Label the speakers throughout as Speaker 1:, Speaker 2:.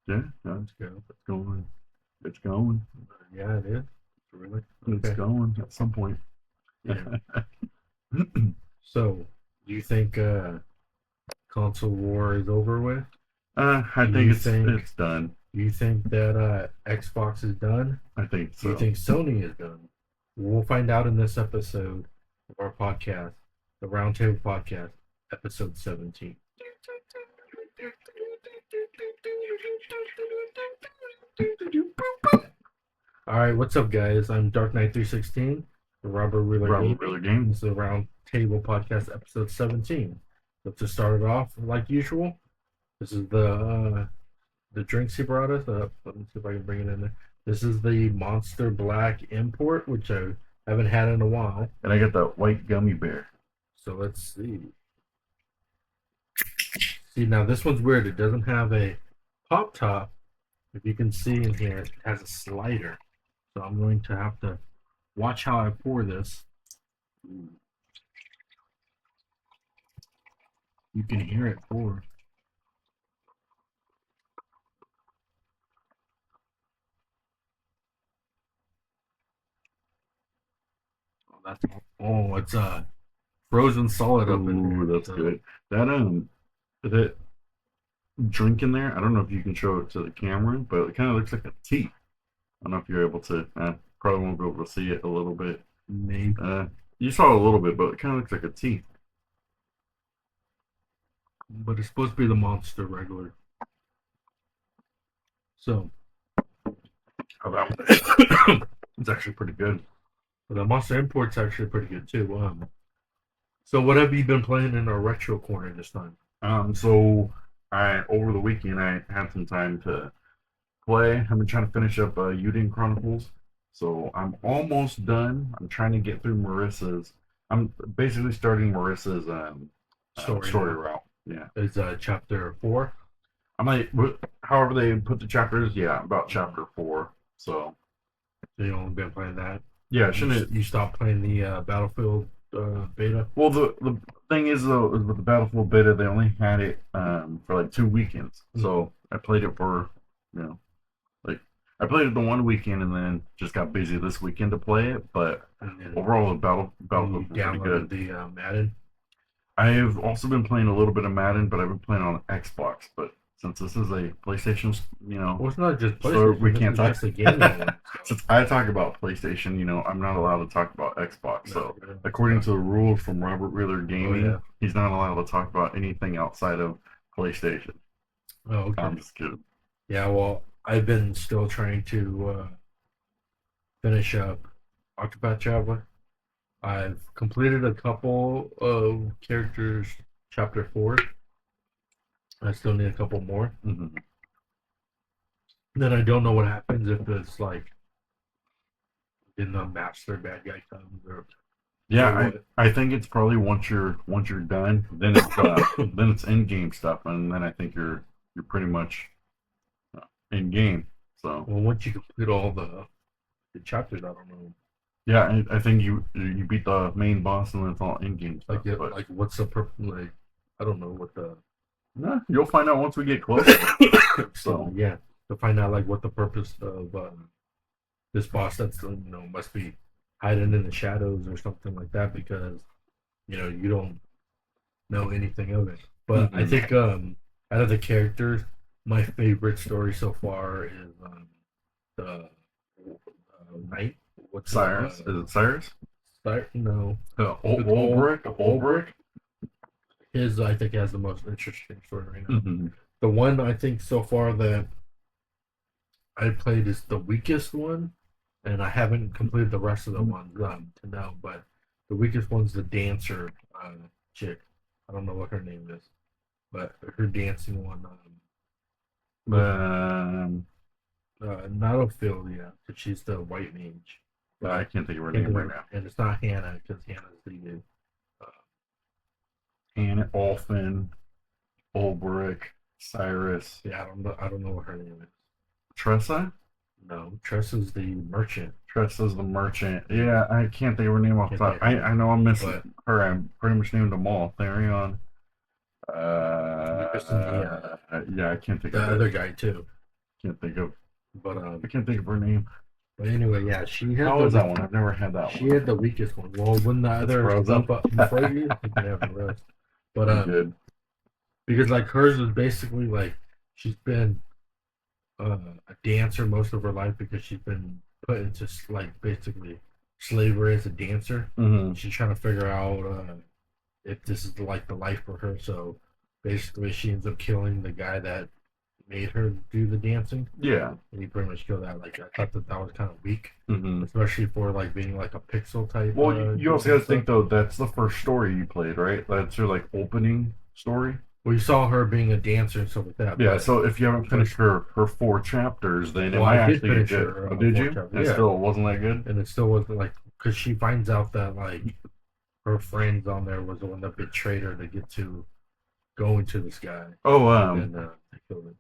Speaker 1: Yeah, it's go. It's going. It's going.
Speaker 2: Yeah, it is. Really?
Speaker 1: It's
Speaker 2: Okay.
Speaker 1: going at some point.
Speaker 2: Yeah. So, do you think console war is over with?
Speaker 1: I
Speaker 2: Do
Speaker 1: think
Speaker 2: you
Speaker 1: it's
Speaker 2: think
Speaker 1: done.
Speaker 2: that Xbox is done?
Speaker 1: I think
Speaker 2: Do you
Speaker 1: so.
Speaker 2: think Sony is done? We'll find out in this episode of our podcast, the Roundtable Podcast, episode 17. All right, what's up, guys? I'm Dark Knight 316, the Robert Wheeler
Speaker 1: Robert
Speaker 2: Gaming.
Speaker 1: Miller Games.
Speaker 2: This is the Round Table Podcast, episode 17. So to start it off, like usual, this is the drinks he brought us. Let me see if I can bring it in there. This is the Monster Black import, which I haven't had in a while.
Speaker 1: And I got that white gummy bear.
Speaker 2: So let's see. See, now this one's weird. It doesn't have a pop top. If you can see in here, it has a slider. So I'm going to have to watch how I pour this. You can hear it pour. Oh, it's frozen solid up in
Speaker 1: Ooh,
Speaker 2: here.
Speaker 1: that's
Speaker 2: So
Speaker 1: good. That drink in there. I don't know if you can show it to the camera, but it kind of looks like a tea. I don't know if you're able to. Probably won't be able to see it a little bit.
Speaker 2: maybe,
Speaker 1: You saw it a little bit, but it kind of looks like a tea.
Speaker 2: but it's supposed to be the Monster regular. So
Speaker 1: Oh, that it's actually pretty good.
Speaker 2: the Monster import's actually pretty good too. So what have you been playing in our retro corner this time?
Speaker 1: So I over the weekend I had some time to play. I've been trying to finish up Udin Chronicles, so I'm almost done. I'm trying to get through Marissa's. I'm basically starting Marissa's story
Speaker 2: Now
Speaker 1: route. Yeah,
Speaker 2: is chapter 4.
Speaker 1: I'm like, however they put the chapters. Yeah, about chapter 4. So
Speaker 2: So you only been playing that.
Speaker 1: yeah, shouldn't it?
Speaker 2: You stopped playing the Battlefield beta.
Speaker 1: Well, the thing is though, is with the Battlefield beta, they only had it for like 2 weekends. So I played it for you know like I played it the one weekend and then just got busy this weekend to play it. But
Speaker 2: And then
Speaker 1: overall, the
Speaker 2: you
Speaker 1: Battlefield was pretty
Speaker 2: downloaded
Speaker 1: good.
Speaker 2: the Madden.
Speaker 1: I've also been playing a little bit of Madden, but I've been playing on Xbox. But since this is a PlayStation,
Speaker 2: Well, it's not just
Speaker 1: so
Speaker 2: PlayStation.
Speaker 1: we
Speaker 2: This
Speaker 1: can't
Speaker 2: is
Speaker 1: talk.
Speaker 2: just a gaming one.
Speaker 1: Since I talk about PlayStation, I'm not allowed to talk about Xbox. So
Speaker 2: So,
Speaker 1: according to the rules from Robert Wheeler Gaming,
Speaker 2: yeah.
Speaker 1: he's not allowed to talk about anything outside of PlayStation.
Speaker 2: Oh, okay.
Speaker 1: I'm just kidding.
Speaker 2: Yeah, well, I've been still trying to finish up Octopath Traveler. I've completed a couple of characters, chapter 4. I still need a couple more.
Speaker 1: Mm-hmm.
Speaker 2: Then I don't know what happens if it's like in the master bad guy comes or
Speaker 1: Yeah,
Speaker 2: what.
Speaker 1: I think it's probably once you're done, then it's then it's in game stuff, and then I think you're pretty much in game. So
Speaker 2: Well, once you complete all the chapters, I don't know.
Speaker 1: yeah, I think you beat the main boss, and then it's all in game stuff. But
Speaker 2: Like what's the purpose? Like, I don't know what the
Speaker 1: nah, you'll find out once we get closer.
Speaker 2: so yeah, to find out like what the purpose of this boss that's must be hiding in the shadows or something like that because you don't know anything of it. But I
Speaker 1: Mhm.
Speaker 2: think out of the characters, my favorite story so far is the knight. What's
Speaker 1: Cyrus, is it Cyrus?
Speaker 2: No,
Speaker 1: Old,
Speaker 2: it's
Speaker 1: Old Brick.
Speaker 2: his I think has the most interesting story right now.
Speaker 1: Mm-hmm.
Speaker 2: The one I think so far that I played is the weakest one, and I haven't completed the rest of the ones to know. But the weakest one's the dancer chick. I don't know what her name is, but her dancing one. Not Ophelia, but she's the white mage.
Speaker 1: I can't think of her name right now.
Speaker 2: And it's not Hannah because Hannah's the
Speaker 1: Anne Olfin, Ulbrich, Cyrus,
Speaker 2: yeah. I don't know what her name is.
Speaker 1: Tressa.
Speaker 2: No, Tressa's the merchant.
Speaker 1: Tressa's the merchant. Yeah, I can't think of her name off the
Speaker 2: Can't
Speaker 1: top. I know I'm missing
Speaker 2: But
Speaker 1: her. I pretty much named them all. Therion.
Speaker 2: you're missing
Speaker 1: Yeah, I can't think
Speaker 2: the
Speaker 1: of
Speaker 2: other
Speaker 1: it.
Speaker 2: guy too.
Speaker 1: Can't think of.
Speaker 2: But
Speaker 1: I can't think of her name.
Speaker 2: but anyway, yeah, she had
Speaker 1: How is that one? I've never had that
Speaker 2: she
Speaker 1: one.
Speaker 2: had the weakest one. Well, when the
Speaker 1: That's
Speaker 2: other
Speaker 1: frozen.
Speaker 2: stuff before you can have the rest. But
Speaker 1: I'm good.
Speaker 2: because like hers was basically like she's been a dancer most of her life because she's been put into like basically slavery as a dancer.
Speaker 1: Mm-hmm.
Speaker 2: She's trying to figure out if this is like the life for her. So basically, she ends up killing the guy that made her do the dancing,
Speaker 1: Yeah.
Speaker 2: and he pretty much killed that. Like I thought that was kind of weak,
Speaker 1: Mm-hmm.
Speaker 2: especially for like being like a pixel type.
Speaker 1: Well, you also got to think
Speaker 2: stuff.
Speaker 1: though. That's the first story you played, right? That's your like opening story.
Speaker 2: Well, you saw her being a dancer and stuff like that.
Speaker 1: Yeah.
Speaker 2: But
Speaker 1: So if you haven't finished her 4 chapters, then it
Speaker 2: well, I
Speaker 1: might
Speaker 2: did
Speaker 1: actually be
Speaker 2: finish
Speaker 1: good.
Speaker 2: her.
Speaker 1: Oh, did
Speaker 2: Fourth
Speaker 1: you?
Speaker 2: chapter,
Speaker 1: And
Speaker 2: yeah,
Speaker 1: still, it wasn't that good.
Speaker 2: and it still wasn't like because she finds out that like her friends on there was the one that betrayed her to get to go into this guy,
Speaker 1: Oh,
Speaker 2: and then they killed him.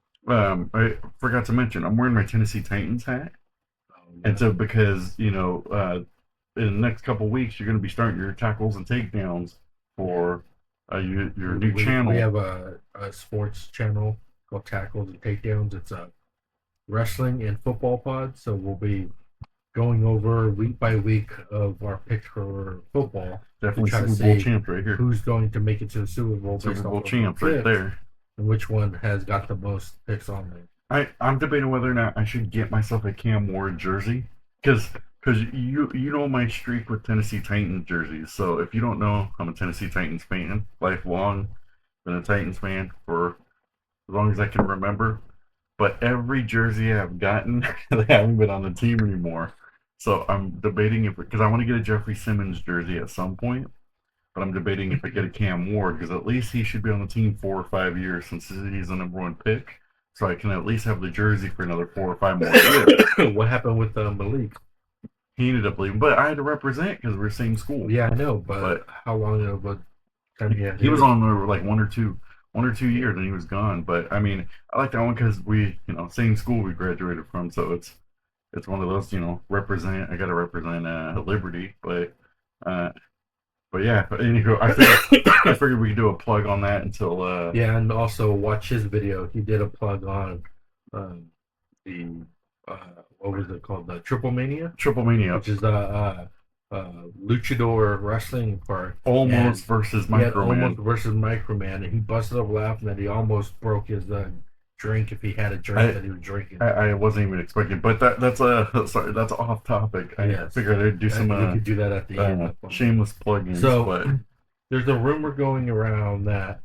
Speaker 1: I forgot to mention, I'm wearing my Tennessee Titans hat,
Speaker 2: Oh,
Speaker 1: and
Speaker 2: yeah.
Speaker 1: so because in the next couple weeks you're going to be starting your tackles and takedowns for your new channel.
Speaker 2: We have a sports channel called Tackles and Takedowns. It's a wrestling and football pod, so we'll be going over week by week of our picks for football.
Speaker 1: Definitely
Speaker 2: try to
Speaker 1: Super Bowl
Speaker 2: see
Speaker 1: champs right here.
Speaker 2: Who's going to make it to the Super Bowl?
Speaker 1: Super
Speaker 2: based
Speaker 1: Bowl
Speaker 2: off of
Speaker 1: champs
Speaker 2: our
Speaker 1: right
Speaker 2: picks,
Speaker 1: there.
Speaker 2: and which one has got the most picks on there.
Speaker 1: I'm debating whether or not I should get myself a Cam Ward jersey because you know my streak with Tennessee Titans jerseys. So if you don't know, I'm a Tennessee Titans fan, lifelong. Been a Titans fan for as long as I can remember. But every jersey I've gotten, they haven't been on the team anymore. So I'm debating if because I want to get a Jeffrey Simmons jersey at some point. But I'm debating if I get a Cam Ward because at least he should be on the team 4 or 5 years since he's the #1 pick. So I can at least have the jersey for another 4 or 5 more years.
Speaker 2: What happened with Malik?
Speaker 1: He ended up leaving, but I had to represent because we're same school.
Speaker 2: Yeah, I know, but how long of a time
Speaker 1: he was on there like 1 or 2 years and he was gone. But I mean, I like that one because we, same school we graduated from, so it's one of those, represent. I got to represent Liberty, uh, but yeah. But anywho, I figured we could do a plug on that until
Speaker 2: yeah, and also watch his video. He did a plug on the what was it called, the Triple Mania, which is the luchador wrestling part.
Speaker 1: Almost versus Microman.
Speaker 2: Almost versus Microman, and he busted up laughing that he almost broke his drink if he had a drink that he was drinking.
Speaker 1: I wasn't even expecting, but that's sorry, that's off topic. I figured I'd do some.
Speaker 2: We could do that at the end.
Speaker 1: Shameless plugins.
Speaker 2: So
Speaker 1: but
Speaker 2: there's a rumor going around that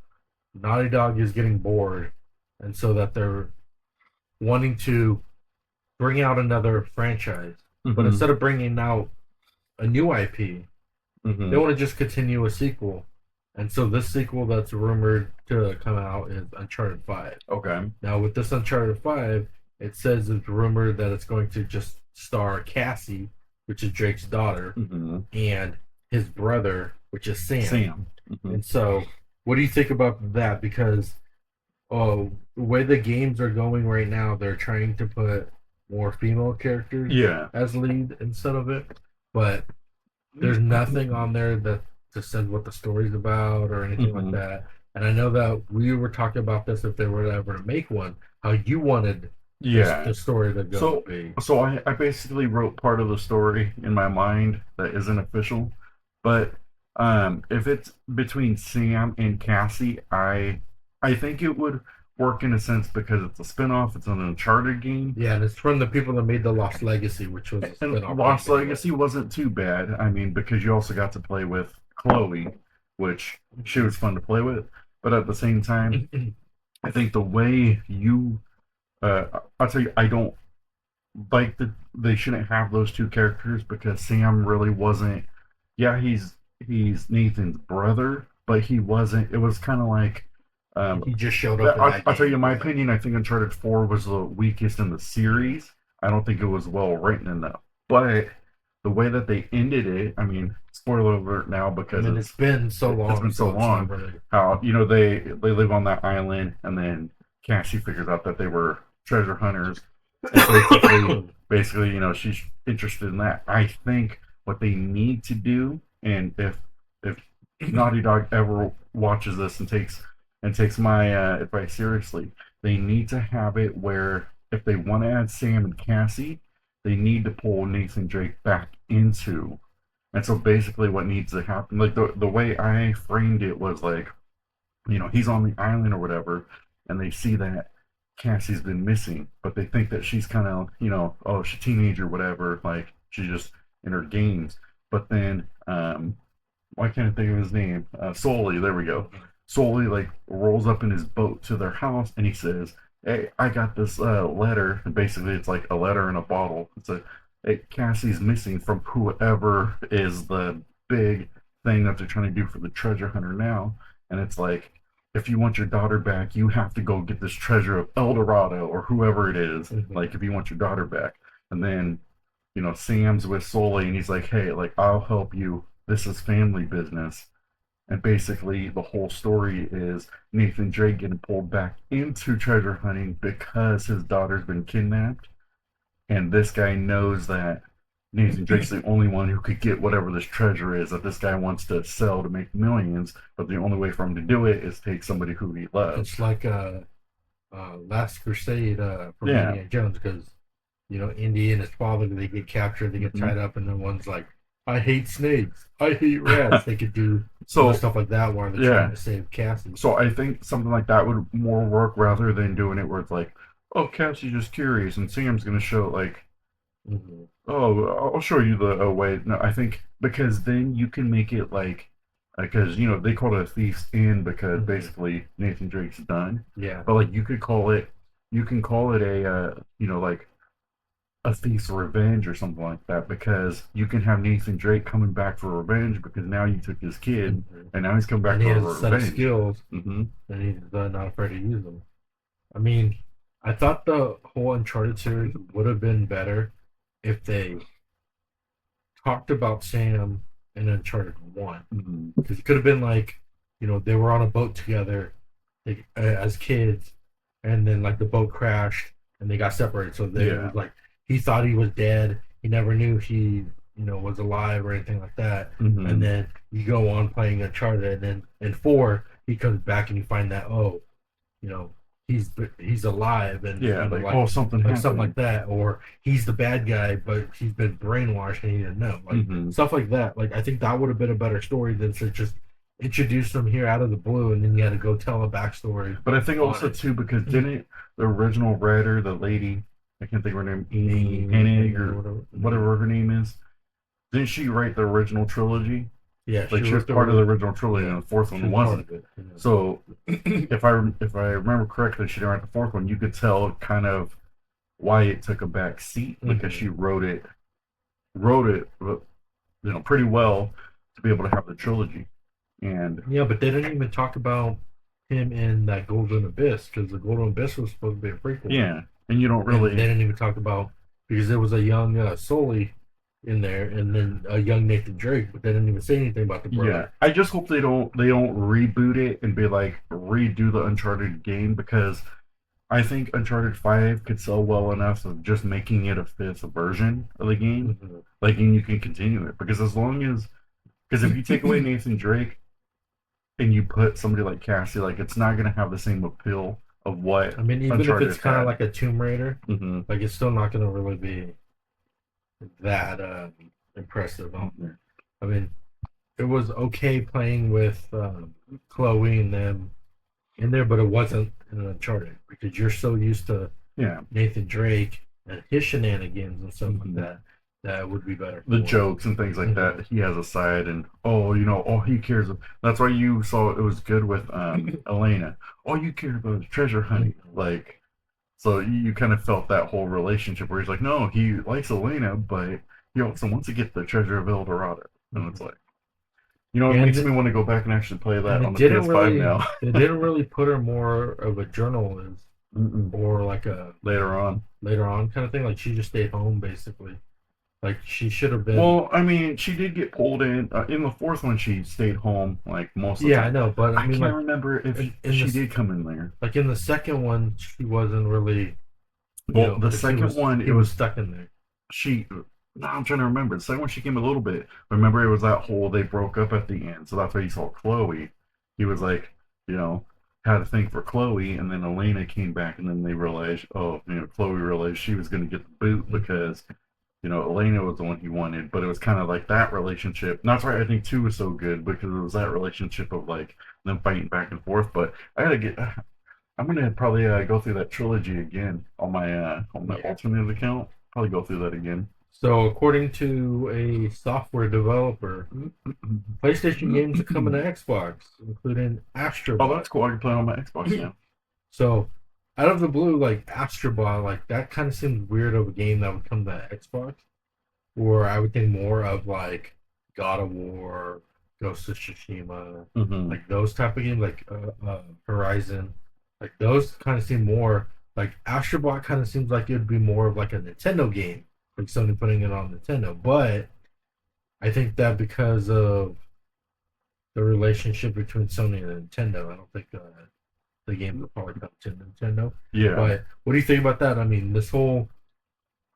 Speaker 2: Naughty Dog is getting bored, and so that they're wanting to bring out another franchise, but instead of bringing out a new IP, they want to just continue a sequel. And so this sequel that's rumored to come out is Uncharted 5.
Speaker 1: Okay.
Speaker 2: Now with this Uncharted 5, it says it's rumored that it's going to just star Cassie, which is Drake's daughter, and his brother, which is Sam. And so, what do you think about that? Because the way the games are going right now, they're trying to put more female characters as lead instead of it. But there's nothing on there that says what the story's about or anything like that. And I know that we were talking about this if they were ever to make one, how you wanted the story to go.
Speaker 1: So I basically wrote part of the story in my mind that isn't official, but if it's between Sam and Cassie, I think it would work in a sense because it's a spin-off, it's an Uncharted game.
Speaker 2: Yeah, and it's from the people that made the Lost Legacy, which was a spin-off.
Speaker 1: Lost Legacy wasn't too bad. I mean, because you also got to play with Chloe, which she was fun to play with. But at the same time, I think the way I'll tell you, I don't like that they shouldn't have those two characters because Sam really wasn't. Yeah, he's Nathan's brother, but he wasn't. It was kind of like.
Speaker 2: He just showed up.
Speaker 1: I'll tell you my opinion. I think Uncharted 4 was the weakest in the series. I don't think it was well written enough. But the way that they ended it, I mean, spoiler alert now because
Speaker 2: it's been so long.
Speaker 1: It's been so long. Really... How they live on that island, and then Cassie figures out that they were treasure hunters. And basically, she's interested in that. I think what they need to do, and if Naughty Dog ever watches this and takes my advice seriously, they need to have it where if they want to add Sam and Cassie, they need to pull Nathan Drake back into. And so basically, what needs to happen, like the way I framed it was like, he's on the island or whatever, and they see that Cassie's been missing, but they think that she's kind of, oh, she's a teenager, whatever, like she's just in her games. But then, why can't I think of his name? Sully, there we go. Sully like rolls up in his boat to their house, and he says, "Hey, I got this letter." And basically, it's like a letter in a bottle. It's a, hey, Cassie's missing from whoever is the big thing that they're trying to do for the treasure hunter now. And it's like, if you want your daughter back, you have to go get this treasure of El Dorado or whoever it is.
Speaker 2: Mm-hmm.
Speaker 1: Like, if you want your daughter back. And then, Sam's with Sully, and he's like, hey, like, I'll help you. This is family business. And basically, the whole story is Nathan Drake getting pulled back into treasure hunting because his daughter's been kidnapped. And this guy knows that Nathan Drake's the only one who could get whatever this treasure is that this guy wants to sell to make millions. But the only way for him to do it is take somebody who he loves.
Speaker 2: It's like Last Crusade from
Speaker 1: Yeah.
Speaker 2: Indiana Jones, because Indy and his father, they get captured, they get tied up, and then one's like, I hate snakes, I hate rats. They could do stuff like that while they're trying to save Cassie.
Speaker 1: So I think something like that would more work rather than doing it where it's like, oh, Cassie's just curious and Sam's gonna show like, oh, I'll show you the way. No, I think because then you can make it like, because they call it a thief's end because basically Nathan Drake's done.
Speaker 2: Yeah.
Speaker 1: But like you can call it a like a thief's revenge or something like that, because you can have Nathan Drake coming back for revenge because now you took his kid and now he's coming back
Speaker 2: and he
Speaker 1: for
Speaker 2: has
Speaker 1: revenge.
Speaker 2: a set of skills,
Speaker 1: Mm-hmm.
Speaker 2: and he's not afraid to use them. I mean, I thought the whole Uncharted series would have been better if they talked about Sam in Uncharted 1. Because it could have been like, they were on a boat together as kids, and then like the boat crashed and they got separated. So they was like, he thought he was dead. He never knew he, was alive or anything like that. And then you go on playing Uncharted, and then in 4, he comes back and you find that, he's alive, and
Speaker 1: something
Speaker 2: like something like that, or he's the bad guy but he's been brainwashed and he didn't know, like stuff like that. Like I think that would have been a better story than to just introduce them here out of the blue and then you had to go tell a backstory.
Speaker 1: But I think also too, because didn't the original writer, the lady, I can't think of her name, Enig or whatever her name is, didn't she write the original trilogy?
Speaker 2: Yeah,
Speaker 1: like she was part of the original trilogy, and the fourth one wasn't. So, if I remember correctly, she didn't write the fourth one. You could tell kind of why it took a back seat because she wrote it, pretty well to be able to have the trilogy. And
Speaker 2: yeah, but they didn't even talk about him in that Golden Abyss, because the Golden Abyss was supposed to be a prequel.
Speaker 1: Yeah, and you don't really.
Speaker 2: And they didn't even talk about, because there was a young Sully in there, and then a young Nathan Drake, but they didn't even say anything about the brother.
Speaker 1: Yeah, I just hope they don't reboot it and be like redo the Uncharted game, because I think Uncharted 5 could sell well enough of just making it a fifth version of the game, like, and you can continue it, because because if you take away Nathan Drake and you put somebody like Cassie, like it's not gonna have the same appeal of what.
Speaker 2: I mean, even
Speaker 1: Uncharted
Speaker 2: if it's kind of like a Tomb Raider,
Speaker 1: Mm-hmm.
Speaker 2: like it's still not gonna really be that impressive on there. I mean, it was okay playing with Chloe and them in there, but it wasn't in Uncharted, because you're so used to Nathan Drake and his shenanigans and stuff like that. That would be better.
Speaker 1: The jokes and things like that. He has a side, and he cares. That's why you saw it was good with Elena. All you care about is treasure hunting. Like, so you kind of felt that whole relationship where he's like, no, he likes Elena, but he also wants to get the treasure of El Dorado. And it's like, it makes me want to go back and actually play that on the PS5 now.
Speaker 2: They didn't really put her more of a journalist or like a
Speaker 1: later on
Speaker 2: kind of thing. Like she just stayed home basically. Like she should have been.
Speaker 1: Well, I mean, she did get pulled in the fourth one. She stayed home like most of the time.
Speaker 2: Yeah, I know, but
Speaker 1: I mean, can't remember if she did come in there.
Speaker 2: Like in the second one, she wasn't really.
Speaker 1: Well, the second one, it was
Speaker 2: stuck in there.
Speaker 1: No, I'm trying to remember. The second one, she came a little bit. Remember, it was that whole they broke up at the end, so that's why you saw Chloe. He was like, had to think for Chloe, and then Elena came back, and then they realized, oh, Chloe realized she was going to get the boot because Elena was the one he wanted, but it was kind of like that relationship. And that's why I think two was so good because it was that relationship of like them fighting back and forth. But I gotta get. I'm gonna probably go through that trilogy again on my
Speaker 2: Yeah.
Speaker 1: alternate account. Probably go through that again.
Speaker 2: So, according to a software developer, PlayStation games are coming to Xbox, including
Speaker 1: Oh,
Speaker 2: Astrobot.
Speaker 1: that's cool. I can play on my Xbox now.
Speaker 2: So, out of the blue, like Astrobot, like that kind of seems weird of a game that would come to Xbox. Or I would think more of like God of War, Ghost of Tsushima,
Speaker 1: Mm-hmm.
Speaker 2: like those type of games, like Horizon, like those kind of seem more like Astrobot. Kind of seems like it'd be more of like a Nintendo game, like Sony putting it on Nintendo. But I think that because of the relationship between Sony and Nintendo, I don't think the game will probably come to Nintendo.
Speaker 1: Yeah.
Speaker 2: But what do you think about that? I mean, this whole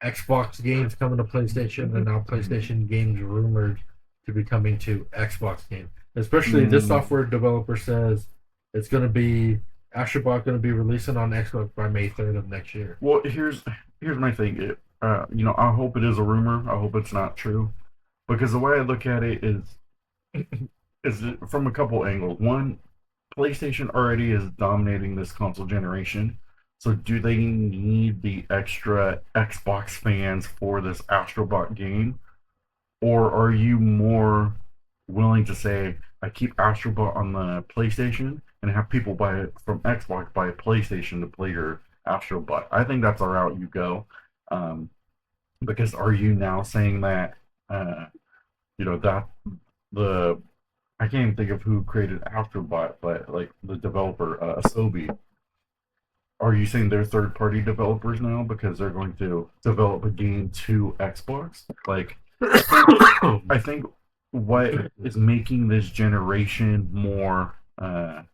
Speaker 2: Xbox games coming to PlayStation, and now PlayStation games rumored to be coming to Xbox games. Especially this
Speaker 1: Mm.
Speaker 2: software developer says it's going to be Astrobot going to be releasing on Xbox by May 3rd of next year.
Speaker 1: Well, here's my thing. I hope it is a rumor. I hope it's not true because the way I look at it is from a couple angles. One, PlayStation already is dominating this console generation. So do they need the extra Xbox fans for this Astrobot game? Or are you more willing to say, I keep Astrobot on the PlayStation and have people buy it from Xbox buy a PlayStation to play your Astrobot? I think that's the route you go. Um, because are you now saying that, uh, that the I can't even think of who created Astrobot, but like the developer, Asobi. Are you saying they're third party developers now because they're going to develop a game to Xbox? Like, I think what is making this generation more, I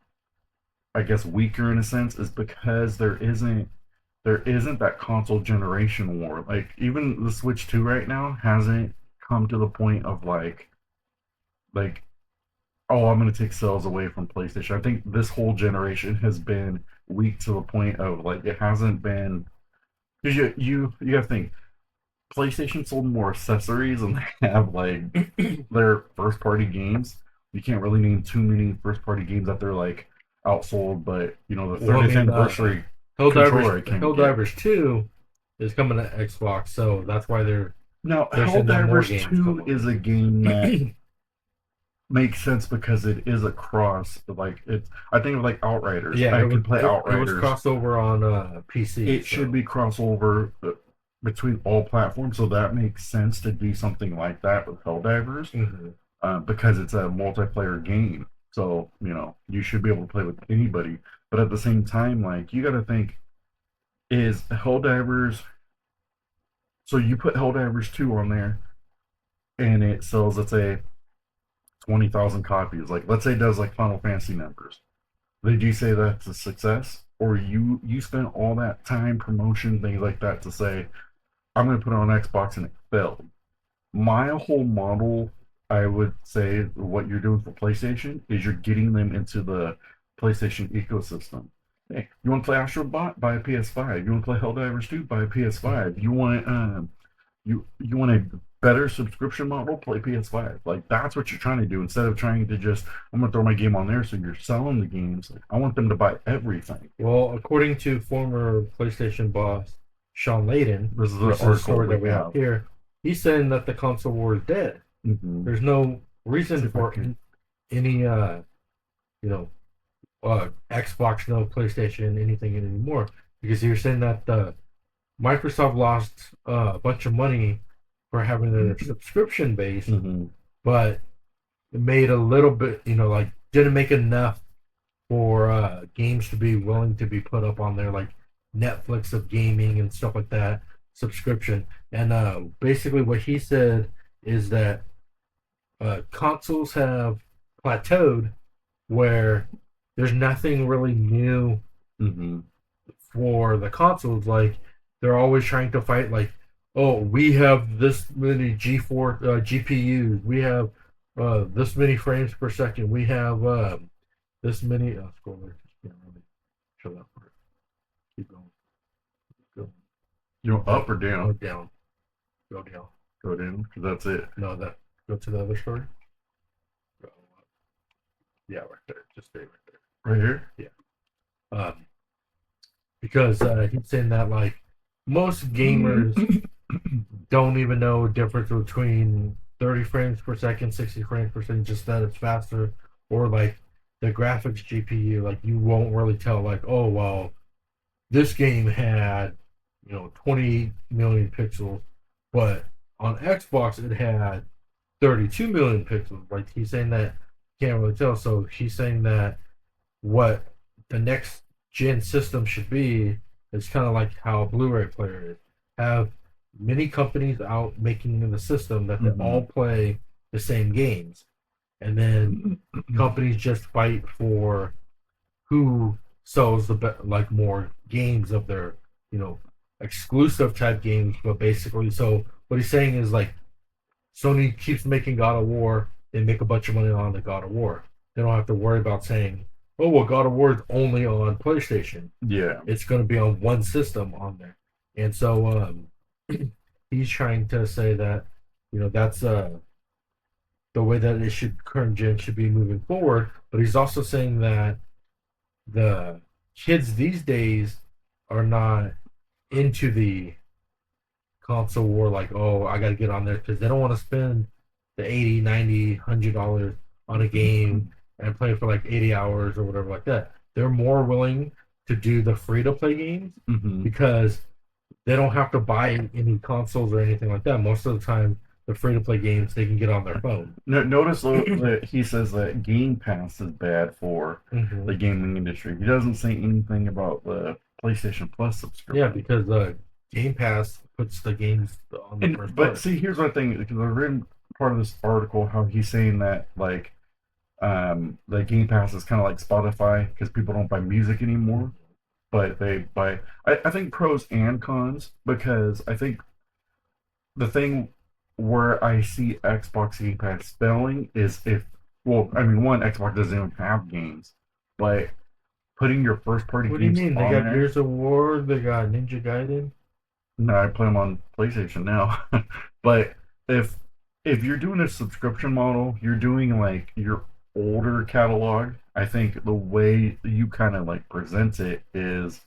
Speaker 1: guess, weaker in a sense is because there isn't that console generation war. Like, even the Switch 2 right now hasn't come to the point of like oh, I'm going to take sales away from PlayStation. I think this whole generation has been weak to the point of like it hasn't been because you have to think PlayStation sold more accessories than they have like their first party games. You can't really name too many first party games that they're like outsold, but the
Speaker 2: Well,
Speaker 1: 30th anniversary controller I can't get.
Speaker 2: Helldivers 2 is coming to Xbox, so that's why
Speaker 1: Now,
Speaker 2: they're sending out more
Speaker 1: Helldivers
Speaker 2: games
Speaker 1: 2
Speaker 2: coming.
Speaker 1: is a game that makes sense because it is a cross. Like it's, I think of like Outriders.
Speaker 2: Yeah,
Speaker 1: I can play
Speaker 2: it was
Speaker 1: Outriders.
Speaker 2: crossover on PC.
Speaker 1: It should be crossover between all platforms, so that makes sense to do something like that with Helldivers
Speaker 2: Mhm.
Speaker 1: because it's a multiplayer game. So you should be able to play with anybody. But at the same time, like you got to think, is Helldivers? So you put Helldivers 2 on there, and it sells, let's say, 20,000 copies. Like let's say it does like Final Fantasy numbers. Did you say that's a success, or you spent all that time promotion things like that to say I'm going to put it on Xbox and it failed? My whole model, I would say, what you're doing for PlayStation is you're getting them into the PlayStation ecosystem. Hey, you want to play Astrobot? Buy a PS5. You want to play Helldivers 2? Buy a PS5. You want a better subscription model? Play PS5. Like that's what you're trying to do instead of trying to just I'm gonna throw my game on there. So you're selling the games. Like, I want them to buy everything.
Speaker 2: Well, according to former PlayStation boss Shawn Layden,
Speaker 1: This is the
Speaker 2: which is a
Speaker 1: article
Speaker 2: story that we
Speaker 1: we
Speaker 2: have
Speaker 1: have.
Speaker 2: here, he's saying that the console war is dead.
Speaker 1: Mm-hmm.
Speaker 2: There's no reason for any you know Xbox, no PlayStation, anything anymore, because you're saying that Microsoft lost a bunch of money for having their subscription base,
Speaker 1: Mm-hmm.
Speaker 2: but it made a little bit, like didn't make enough for games to be willing to be put up on there, like Netflix of gaming and stuff like that, subscription. And basically, what he said is that consoles have plateaued where there's nothing really new
Speaker 1: Mm-hmm.
Speaker 2: for the consoles. Like they're always trying to fight, like, oh, we have this many G4 GPUs, we have this many frames per second, we have this many. Show that part. Keep going. Go.
Speaker 1: You know, up or down?
Speaker 2: Go down. Go down.
Speaker 1: Go down, because that's it.
Speaker 2: No, that. Go to the other story. Go up. Yeah, right there. Just stay right there.
Speaker 1: Right here?
Speaker 2: Because he's saying that like most gamers don't even know the difference between 30 frames per second, 60 frames per second, just that it's faster, or like the graphics GPU. Like you won't really tell like, oh well, this game had 20 million pixels, but on Xbox it had 32 million pixels. Like he's saying that can't really tell. So he's saying that what the next gen system should be is kind of like how a Blu-ray player is. Have many companies out making the system that they all play the same games, and then companies just fight for who sells like more games of their exclusive type games. But basically, so what he's saying is like Sony keeps making God of War, they make a bunch of money on the God of War. They don't have to worry about saying, oh well, God of War is only on PlayStation.
Speaker 1: Yeah.
Speaker 2: It's going to be on one system on there. And so he's trying to say that that's the way that it should current gen should be moving forward. But he's also saying that the kids these days are not into the console war, like, oh, I got to get on there, because they don't want to spend the 80, 90, $100 on a game and play for like 80 hours or whatever like that. They're more willing to do the free-to-play games because they don't have to buy any consoles or anything like that. Most of the time, the free-to-play games they can get on their phone.
Speaker 1: Notice that he says that Game Pass is bad for the gaming industry. He doesn't say anything about the PlayStation Plus subscription.
Speaker 2: Yeah, because Game Pass puts the games on the first part.
Speaker 1: But see, here's my thing, because I've written part of this article how he's saying that like the Game Pass is kind of like Spotify because people don't buy music anymore, but they buy. I think pros and cons, because I think the thing where I see Xbox Game Pass failing is one, Xbox doesn't even have games, but putting your first party
Speaker 2: What do you
Speaker 1: games
Speaker 2: mean? They
Speaker 1: on
Speaker 2: got
Speaker 1: there,
Speaker 2: Gears of War, they got Ninja Gaiden.
Speaker 1: No, I play them on PlayStation now. But if you're doing a subscription model, you're doing like your older catalog. I think the way you kind of like present it is,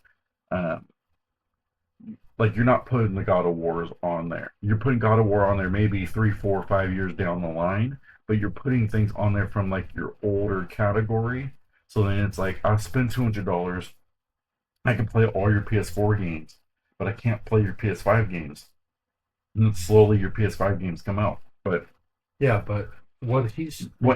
Speaker 1: like you're not putting the God of Wars on there. You're putting God of War on there maybe 3, 4, 5 years down the line, but you're putting things on there from like your older category. So then it's like I spend $200, I can play all your PS4 games, but I can't play your PS5 games. And slowly your PS5 games come out. But
Speaker 2: yeah, but what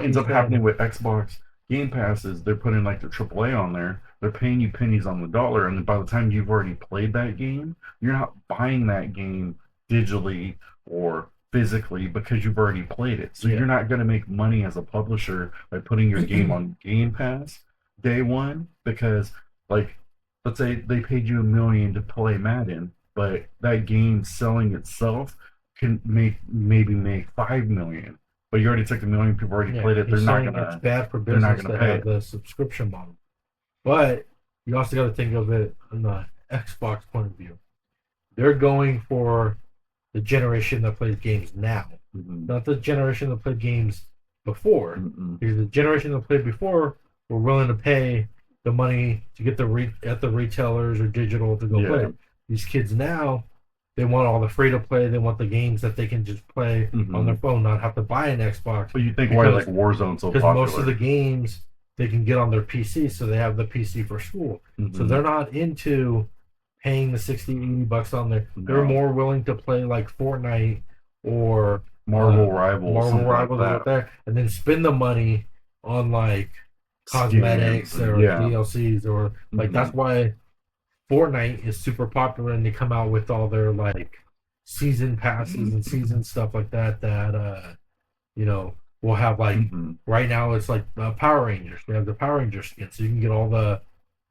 Speaker 1: ends up happening with Xbox Game Pass is they're putting like the AAA on there. They're paying you pennies on the dollar, and then by the time you've already played that game, you're not buying that game digitally or physically because you've already played it. So you're not going to make money as a publisher by putting your game on Game Pass day one, because like let's say they paid you $1 million to play Madden, but that game selling itself can maybe make $5 million. But you already took the $1 million, people already played it. They're not gonna.
Speaker 2: It's bad for business to have the subscription model. But you also got to think of it from the Xbox point of view. They're going for the generation that plays games now, not the generation that played games before. Because the generation that played before were willing to pay the money to get at the retailers or digital to go play. These kids now, they want all the free to play. They want the games that they can just play on their phone, not have to buy an Xbox.
Speaker 1: But you think why like Warzone so popular?
Speaker 2: Because most of the games they can get on their PC, so they have the PC for school. So they're not into paying the $60-$80 on there. No. They're more willing to play like Fortnite or
Speaker 1: Marvel Rivals,
Speaker 2: like that, and then spend the money on like cosmetics or DLCs or like that's why Fortnite is super popular, and they come out with all their like season passes and season stuff like that we'll have like right now it's like the Power Rangers. They have the Power Ranger skin, so you can get all the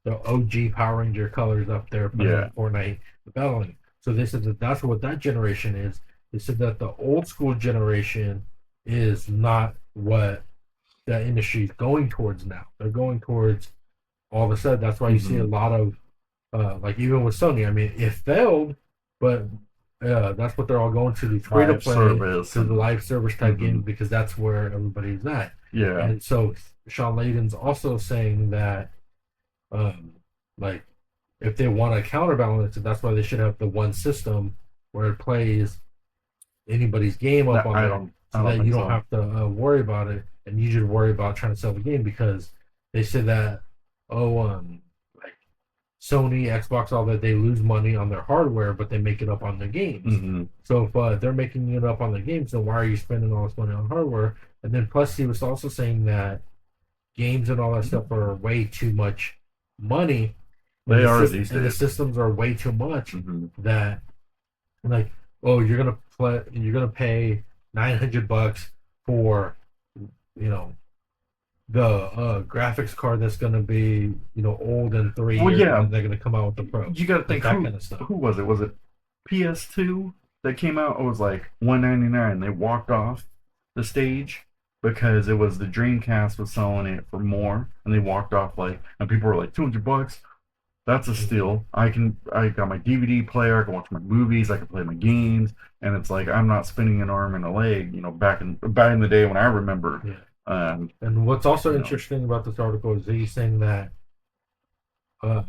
Speaker 2: OG Power Ranger colors up there playing Fortnite battling. So they said that's what that generation is. They said that the old school generation is not what that industry is going towards now. They're going towards all of a sudden, that's why you see a lot of like even with Sony. I mean, it failed, but that's what they're all going to these free to
Speaker 1: Live
Speaker 2: play
Speaker 1: service
Speaker 2: to the
Speaker 1: and
Speaker 2: live service type games because that's where everybody's at.
Speaker 1: yeah,
Speaker 2: And so Shawn Layden's also saying that um, like if they want to counterbalance it, that's why they should have the one system where it plays anybody's game up
Speaker 1: that
Speaker 2: on there,
Speaker 1: I
Speaker 2: so
Speaker 1: don't
Speaker 2: that you
Speaker 1: think
Speaker 2: don't
Speaker 1: so.
Speaker 2: have to worry about it, and you should worry about trying to sell the game because they said that like Sony, Xbox, all that they lose money on their hardware, but they make it up on their games.
Speaker 1: Hmm.
Speaker 2: So if they're making it up on their games, then why are you spending all this money on hardware? And then plus he was also saying that games and all that stuff are way too much money, and
Speaker 1: They are these
Speaker 2: the
Speaker 1: days.
Speaker 2: systems are way too much
Speaker 1: Hmm.
Speaker 2: that like oh you're gonna pay $900 for you know the graphics card that's gonna be old in three
Speaker 1: Well,
Speaker 2: years and
Speaker 1: yeah,
Speaker 2: then they're gonna come out with the pro
Speaker 1: you got to
Speaker 2: like
Speaker 1: think
Speaker 2: that kind of stuff.
Speaker 1: who was it? Was it PS2 that came out? It was like 199. They walked off the stage because it was the Dreamcast was selling it for more, and they walked off like, and people were like $200. That's a
Speaker 2: Mm-hmm.
Speaker 1: steal. I got my DVD player. I can watch my movies. I can play my games, and it's like I'm not spinning an arm and a leg. Back in the day when I remember,
Speaker 2: Yeah.
Speaker 1: um,
Speaker 2: And what's also
Speaker 1: you know,
Speaker 2: interesting about this article is he's saying that uh,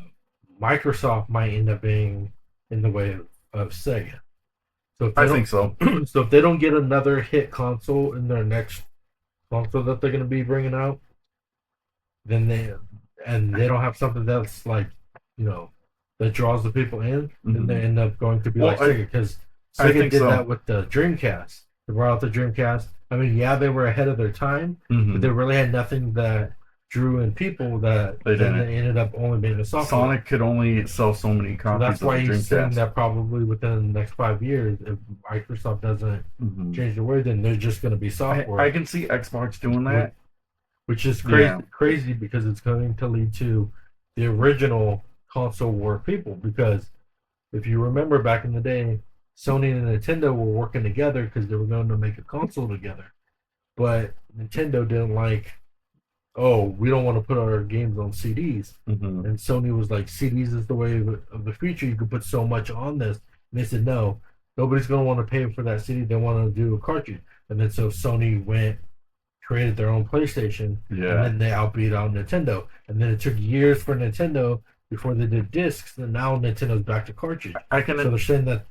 Speaker 2: Microsoft might end up being in the way of Sega. So if they
Speaker 1: I think so.
Speaker 2: don't, so if they don't get another hit console in their next console that they're going to be bringing out, then they don't have something that's like you know that draws the people in, then they
Speaker 1: Hmm.
Speaker 2: end up going to be
Speaker 1: Well,
Speaker 2: like Sega because
Speaker 1: I
Speaker 2: Sega
Speaker 1: think
Speaker 2: did
Speaker 1: so.
Speaker 2: that with the Dreamcast. They brought out the Dreamcast. I mean, yeah, they were ahead of their time, but they
Speaker 1: Hmm.
Speaker 2: really had nothing that drew in people. That
Speaker 1: They
Speaker 2: then
Speaker 1: didn't.
Speaker 2: they ended up only being a software.
Speaker 1: Sonic could only sell so many
Speaker 2: So
Speaker 1: copies
Speaker 2: that's
Speaker 1: of the
Speaker 2: why he's saying
Speaker 1: Dreamcast.
Speaker 2: that probably within the next 5 years, if Microsoft doesn't
Speaker 1: Hmm.
Speaker 2: change the way, then they're just going to be
Speaker 1: I
Speaker 2: software,
Speaker 1: can see Xbox doing
Speaker 2: which,
Speaker 1: that.
Speaker 2: which is
Speaker 1: Yeah.
Speaker 2: crazy because it's going to lead to the original console war people. Because if you remember back in the day, Sony and Nintendo were working together because they were going to make a console together. But Nintendo didn't like, oh, we don't want to put our games on CDs.
Speaker 1: Hmm.
Speaker 2: And Sony was like, CDs is the way of the future. You could put so much on this. And they said, no, nobody's going to want to pay for that CD. They want to do a cartridge. And then so Sony went, created their own PlayStation, and
Speaker 1: Yeah.
Speaker 2: then they outbeat out Nintendo. And then it took years for Nintendo before they did discs, and now Nintendo's back to cartridge.
Speaker 1: I
Speaker 2: So
Speaker 1: can.
Speaker 2: they're saying that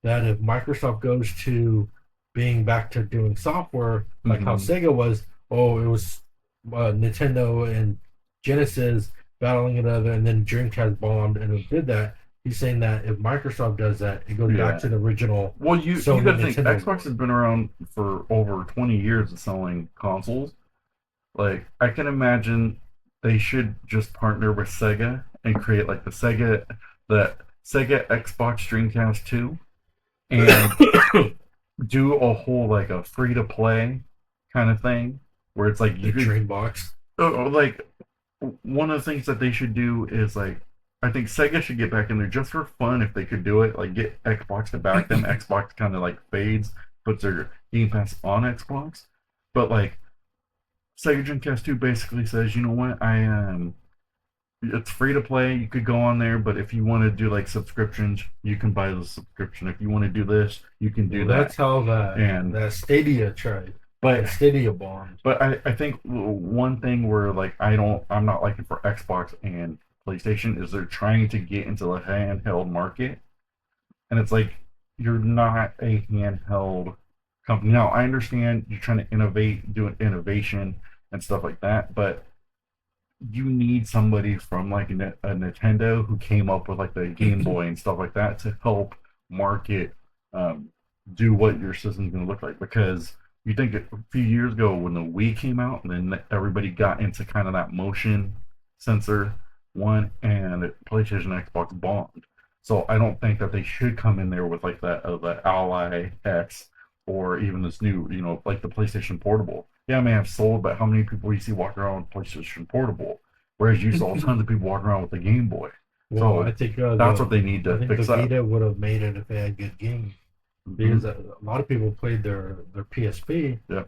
Speaker 2: if Microsoft goes to being back to doing software like how
Speaker 1: Hmm.
Speaker 2: Sega was, oh, it was Nintendo and Genesis battling another, and then Dreamcast bombed, and it did that. He's saying that if Microsoft does that, it goes back
Speaker 1: Yeah.
Speaker 2: to the original
Speaker 1: Well, you
Speaker 2: Sony
Speaker 1: got to think
Speaker 2: Nintendo
Speaker 1: Xbox
Speaker 2: war.
Speaker 1: has been around for over 20 years of selling consoles. Like I can imagine they should just partner with Sega and create like the Sega Xbox Dreamcast 2 and do a whole like a free to play kind of thing where it's like
Speaker 2: The
Speaker 1: you could
Speaker 2: Dreambox.
Speaker 1: like one of the things that they should do is like I think Sega should get back in there just for fun if they could do it. Like get Xbox to back them. Xbox kind of like fades, puts their Game Pass on Xbox, but like Sega Dreamcast 2 basically says, you know what, it's free to play. You could go on there, but if you want to do like subscriptions, you can buy the subscription. If you want to do this, you can do
Speaker 2: Well,
Speaker 1: that.
Speaker 2: that's how
Speaker 1: And
Speaker 2: that Stadia tried.
Speaker 1: but
Speaker 2: That Stadia bombed.
Speaker 1: but I think one thing where like I'm not liking for Xbox and PlayStation is they're trying to get into the handheld market, and it's like you're not a handheld company. Now I understand you're trying to innovate, do an innovation and stuff like that, but you need somebody from like a Nintendo who came up with like the Game Boy and stuff like that to help market, um, do what your system's going to look like. Because you think a few years ago when the Wii came out, and then everybody got into kind of that motion sensor one, and PlayStation and Xbox bombed. So I don't think that they should come in there with like that the Ally X or even this new, like the PlayStation Portable. Yeah, I may have sold, but how many people you see walking around with PlayStation Portable? Whereas you saw tons of people walking around with the Game Boy.
Speaker 2: Well,
Speaker 1: So that's what they need
Speaker 2: I
Speaker 1: to
Speaker 2: think the
Speaker 1: fix up.
Speaker 2: Vita would have made it if they had good games
Speaker 1: Hmm.
Speaker 2: because a lot of people played their PSP
Speaker 1: Yeah,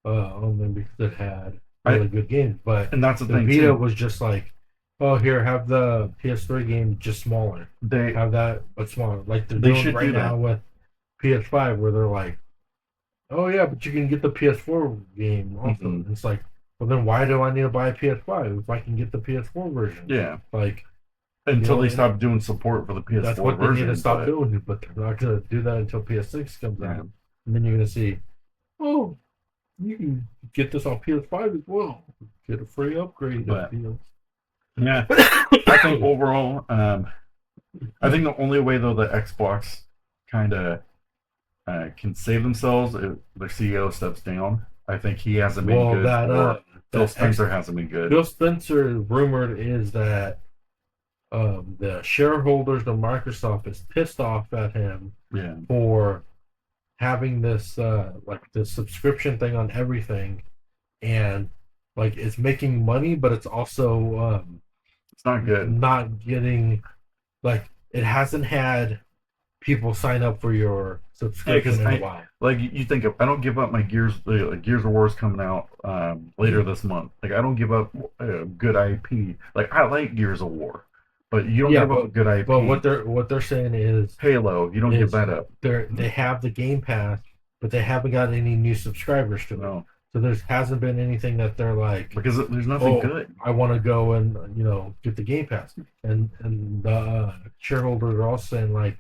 Speaker 2: only because it had
Speaker 1: I
Speaker 2: really good games. But
Speaker 1: and that's the
Speaker 2: the
Speaker 1: thing
Speaker 2: Vita
Speaker 1: too.
Speaker 2: was just like oh, here, have the PS3 game just smaller.
Speaker 1: They
Speaker 2: Have that, but smaller. Like they're
Speaker 1: they
Speaker 2: doing
Speaker 1: should
Speaker 2: right
Speaker 1: do
Speaker 2: now
Speaker 1: that.
Speaker 2: with PS5, where they're like, oh yeah, but you can get the PS4 game also.
Speaker 1: Hmm.
Speaker 2: And it's like, well then why do I need to buy a PS5 if I can get the PS4 version?
Speaker 1: Yeah,
Speaker 2: Like, you
Speaker 1: until
Speaker 2: know,
Speaker 1: they
Speaker 2: and
Speaker 1: stop doing support for the
Speaker 2: that's
Speaker 1: PS4
Speaker 2: what they need to
Speaker 1: version.
Speaker 2: stop
Speaker 1: But
Speaker 2: doing. But they're not gonna do that until PS6 comes
Speaker 1: yeah,
Speaker 2: out, and then you're gonna see, oh, you can get this on PS5 as well. Get a free upgrade of
Speaker 1: but
Speaker 2: deals.
Speaker 1: yeah, I think overall, I think the only way though the Xbox kind of can save themselves if their CEO steps down. I think he hasn't been
Speaker 2: Well,
Speaker 1: good,
Speaker 2: that
Speaker 1: or Phil
Speaker 2: that X
Speaker 1: Spencer hasn't been good.
Speaker 2: Phil Spencer rumored is that the shareholders of Microsoft is pissed off at him
Speaker 1: Yeah,
Speaker 2: for having this like this subscription thing on everything, and like it's making money, but it's also
Speaker 1: it's not good.
Speaker 2: not getting, like, it hasn't had people sign up for your
Speaker 1: Yeah, because
Speaker 2: subscription in a
Speaker 1: I
Speaker 2: while.
Speaker 1: like you think of, I don't give up my Gears like Gears of War is coming out later this month. Like I don't give up good IP. Like I like Gears of War, but you don't
Speaker 2: Yeah,
Speaker 1: give up a good
Speaker 2: but
Speaker 1: IP.
Speaker 2: what they're saying
Speaker 1: Halo, you don't give
Speaker 2: is
Speaker 1: that up.
Speaker 2: they have the Game Pass, but they haven't got any new subscribers to it.
Speaker 1: No,
Speaker 2: So there hasn't been anything that they're like,
Speaker 1: because there's nothing
Speaker 2: oh,
Speaker 1: good.
Speaker 2: I want to go and get the Game Pass. And the shareholders are also saying like,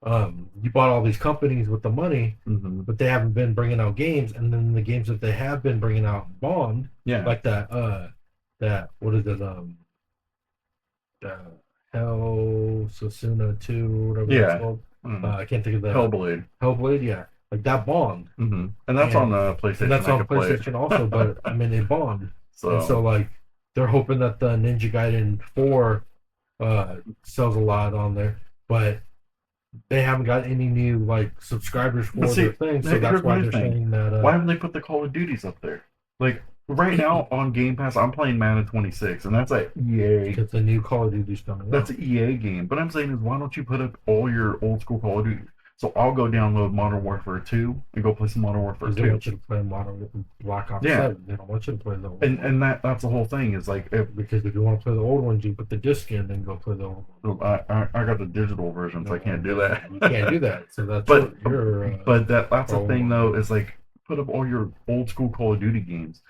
Speaker 2: you bought all these companies with the money,
Speaker 1: Hmm.
Speaker 2: but they haven't been bringing out games, and then the games that they have been bringing out bombed,
Speaker 1: Yeah,
Speaker 2: like that what is it the Hell Susuna 2, whatever that's
Speaker 1: yeah.
Speaker 2: called.
Speaker 1: Mm.
Speaker 2: I can't think of the
Speaker 1: Hellblade.
Speaker 2: Hellblade, yeah, like that bombed,
Speaker 1: And that's on
Speaker 2: and
Speaker 1: PlayStation.
Speaker 2: that's
Speaker 1: I
Speaker 2: on
Speaker 1: could play
Speaker 2: PlayStation also, but I mean it bombed, and so
Speaker 1: so
Speaker 2: like they're hoping that the Ninja Gaiden 4 sells a lot on there, but they haven't got any new like subscribers
Speaker 1: but
Speaker 2: for
Speaker 1: see,
Speaker 2: their thing, so that's
Speaker 1: here's
Speaker 2: why
Speaker 1: my
Speaker 2: they're
Speaker 1: thing.
Speaker 2: saying that
Speaker 1: Why haven't they put the Call of Duties up there? Like right now on Game Pass, I'm playing Madden 26, and that's a EA.
Speaker 2: because the new Call of Duty's coming
Speaker 1: That's
Speaker 2: out.
Speaker 1: an EA game. But I'm saying is, why don't you put up all your old school Call of Duty? So I'll go download Modern Warfare 2 and go play some Modern Warfare
Speaker 2: Because they
Speaker 1: 2.
Speaker 2: want you to play Modern Black Ops
Speaker 1: Yeah,
Speaker 2: 7. They don't want you to play the old
Speaker 1: and
Speaker 2: one.
Speaker 1: that's the whole thing is like if
Speaker 2: Because if you want to play the old ones, you put the disc in and go play the old one.
Speaker 1: I got the digital version, so I can't do that.
Speaker 2: You can't do that. So that's
Speaker 1: but
Speaker 2: your
Speaker 1: that's the
Speaker 2: problem
Speaker 1: thing
Speaker 2: on
Speaker 1: though
Speaker 2: that.
Speaker 1: is like put up all your old school Call of Duty games.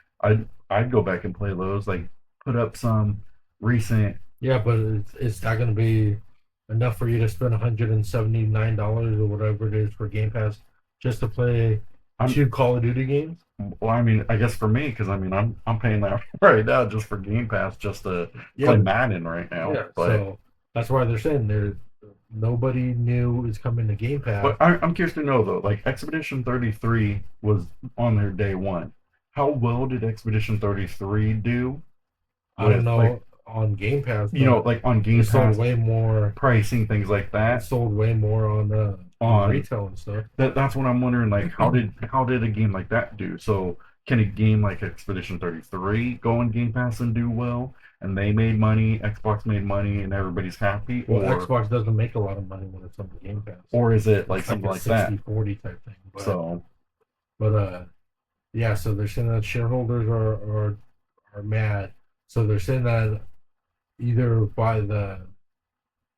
Speaker 1: I'd go back and play those. Like put up some recent.
Speaker 2: Yeah, but it's not going to be enough for you to spend $179 or whatever it is for Game Pass just to play
Speaker 1: I'm
Speaker 2: two Call of Duty games.
Speaker 1: well, I mean, I guess for me, because I mean, I'm paying that right now just for Game Pass, just to play
Speaker 2: Yeah,
Speaker 1: Madden right now.
Speaker 2: yeah. So that's why they're saying there nobody new is coming to Game Pass.
Speaker 1: But I'm curious to know though, like Expedition 33 was on there day one. How well did Expedition 33 do
Speaker 2: I don't
Speaker 1: with like
Speaker 2: know on Game Pass, but
Speaker 1: like on Game
Speaker 2: it sold
Speaker 1: Pass
Speaker 2: way more.
Speaker 1: pricing things like
Speaker 2: It
Speaker 1: that
Speaker 2: sold way more on
Speaker 1: on
Speaker 2: retail and stuff.
Speaker 1: that's what I'm wondering. Like, how did a game like that do? So, can a game like Expedition 33 go on Game Pass and do well? And they made money, Xbox made money, and everybody's happy,
Speaker 2: Well, Xbox doesn't make a lot of money when it's on the Game Pass.
Speaker 1: or is it like
Speaker 2: It's like
Speaker 1: something
Speaker 2: a
Speaker 1: like that?
Speaker 2: 60-40 type thing.
Speaker 1: So,
Speaker 2: But yeah, so they're saying that shareholders are mad. So they're saying that either by the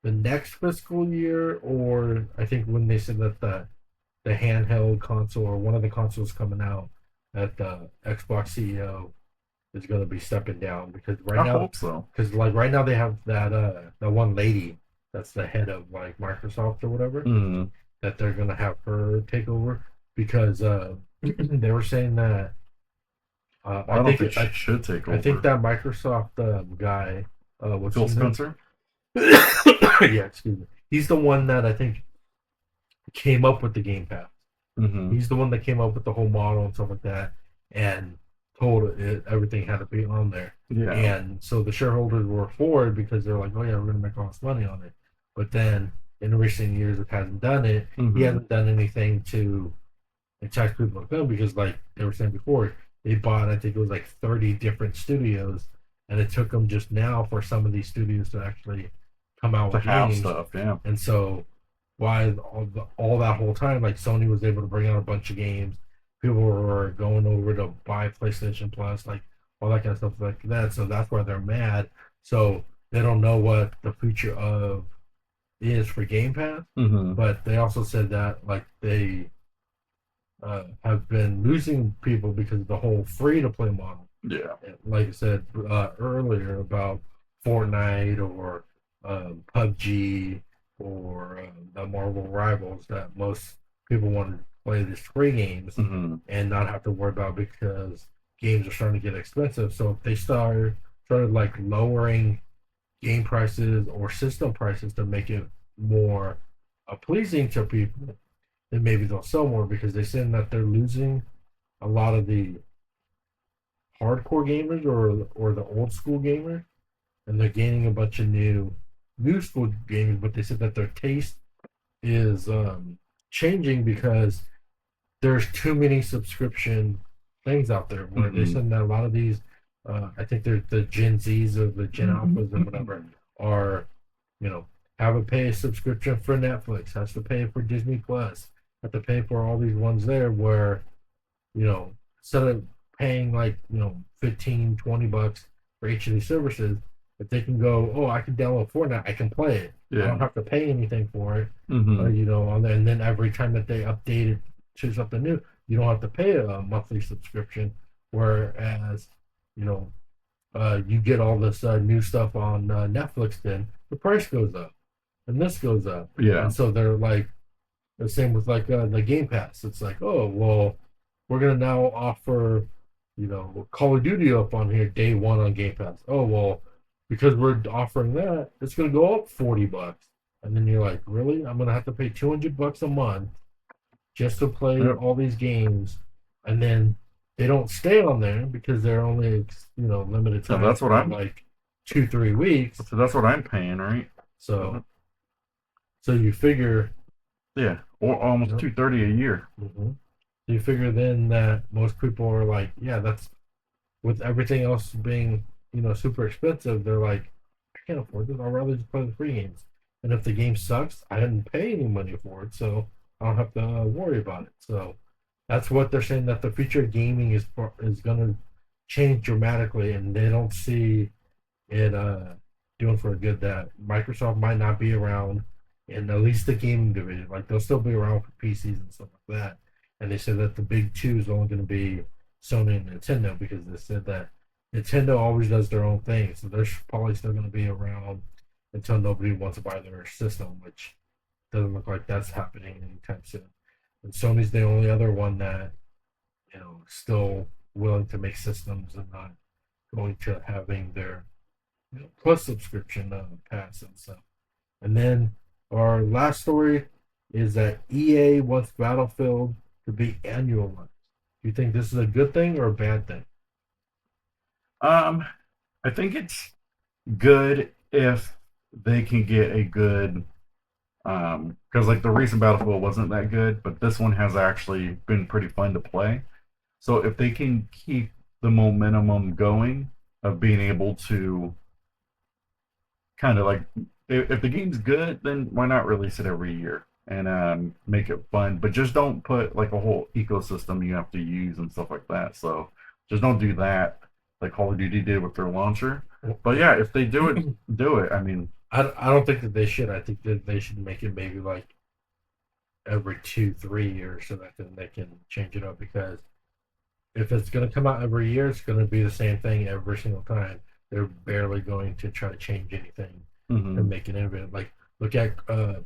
Speaker 2: next fiscal year, or I think when they said that the handheld console or one of the consoles coming out, that the Xbox CEO is going to be stepping down, because
Speaker 1: I hope so.
Speaker 2: right now they have that one lady that's the head of like Microsoft or whatever,
Speaker 1: Mm.
Speaker 2: that they're going to have her take over, because they were saying that
Speaker 1: I don't think she should take over.
Speaker 2: I think that Microsoft guy, what's
Speaker 1: Phil
Speaker 2: his name?
Speaker 1: Spencer?
Speaker 2: Yeah, excuse me. He's the one that I think came up with the Game Pass.
Speaker 1: Mm-hmm.
Speaker 2: He's the one that came up with the whole model and stuff like that, and told it everything had to be on there.
Speaker 1: Yeah.
Speaker 2: And so the shareholders were for it, because they're like, oh yeah, we're gonna make all this money on it. But then in recent years, it hasn't done it.
Speaker 1: Mhm.
Speaker 2: He hasn't done anything to entice people to come, because like they were saying before, they bought, I think it was like 30 different studios, and it took them just now for some of these studios to actually come out
Speaker 1: To
Speaker 2: with
Speaker 1: have
Speaker 2: games.
Speaker 1: stuff, yeah.
Speaker 2: And so why all that whole time, like Sony was able to bring out a bunch of games, people were going over to buy PlayStation Plus, like all that kind of stuff like that. So that's why they're mad. So they don't know what the future of is for Game Pass.
Speaker 1: Mm-hmm.
Speaker 2: But they also said that like they have been losing people because of the whole free to play model.
Speaker 1: Yeah.
Speaker 2: Like I said earlier about Fortnite or PUBG or the Marvel Rivals, that most people want to play these free games
Speaker 1: Mm-hmm.
Speaker 2: and not have to worry about because games are starting to get expensive. So if they started like lowering game prices or system prices to make it more pleasing to people, then maybe they'll sell more because they said that they're losing a lot of the hardcore gamers or the old school gamers, and they're gaining a bunch of new school gamers. But they said that their taste is changing because there's too many subscription things out there. Where they
Speaker 1: Mm-hmm.
Speaker 2: said that a lot of these, I think they're the Gen Zs or the Gen Alphas or whatever, are you know have a pay subscription for Netflix, has to pay for Disney Plus, have to pay for all these ones there where instead of paying like 15, $20 for each of these services, if they can go, oh, I can download Fortnite, I can play it, I
Speaker 1: Yeah.
Speaker 2: don't have to pay anything for it,
Speaker 1: Mm-hmm.
Speaker 2: on there. And then every time that they update it to something new, you don't have to pay a monthly subscription. Whereas, you know, you get all this new stuff on Netflix, then the price goes up and this goes up.
Speaker 1: Yeah.
Speaker 2: And so they're like, the same with like the Game Pass. It's like, oh well, we're gonna now offer, Call of Duty up on here day one on Game Pass. Oh well, because we're offering that, it's gonna go up $40. And then you're like, really? I'm gonna have to pay $200 a month just to play
Speaker 1: Yep.
Speaker 2: all these games, and then they don't stay on there because they're only limited
Speaker 1: So
Speaker 2: time
Speaker 1: that's what
Speaker 2: for
Speaker 1: I'm.
Speaker 2: like 2-3 weeks.
Speaker 1: So that's what I'm paying, right?
Speaker 2: So so you figure,
Speaker 1: Yeah. Or
Speaker 2: you
Speaker 1: almost
Speaker 2: know,
Speaker 1: 230 a year.
Speaker 2: mhm. You figure then that most people are like, yeah, that's with everything else being, super expensive, they're like, I can't afford this. I'd rather just play the free games. And if the game sucks, I didn't pay any money for it, so I don't have to worry about it. So that's what they're saying, that the future of gaming is going to change dramatically, and they don't see it doing for good. That Microsoft might not be around in at least the gaming division. Like they'll still be around for PCs and stuff like that. And they said that the big two is only going to be Sony and Nintendo because they said that Nintendo always does their own thing, so they're probably still going to be around until nobody wants to buy their system, which doesn't look like that's happening anytime soon. And Sony's the only other one that still willing to make systems and not going to having their plus subscription pass and stuff. And then our last story is that EA wants Battlefield to be annualized. Do you think this is a good thing or a bad thing?
Speaker 1: Um, I think it's good if they can get a good because like the recent Battlefield wasn't that good, but this one has actually been pretty fun to play. So if they can keep the momentum going of being able to kind of like if the game's good, then why not release it every year and make it fun? But just don't put like a whole ecosystem you have to use and stuff like that. So just don't do that like Call of Duty did with their launcher. But yeah, if they do it, do it. I mean,
Speaker 2: I don't think that they should. I think that they should make it maybe like every 2-3 years so that then they can change it up, because if it's going to come out every year, it's going to be the same thing every single time. They're barely going to try to change anything and make it innovative. Like look at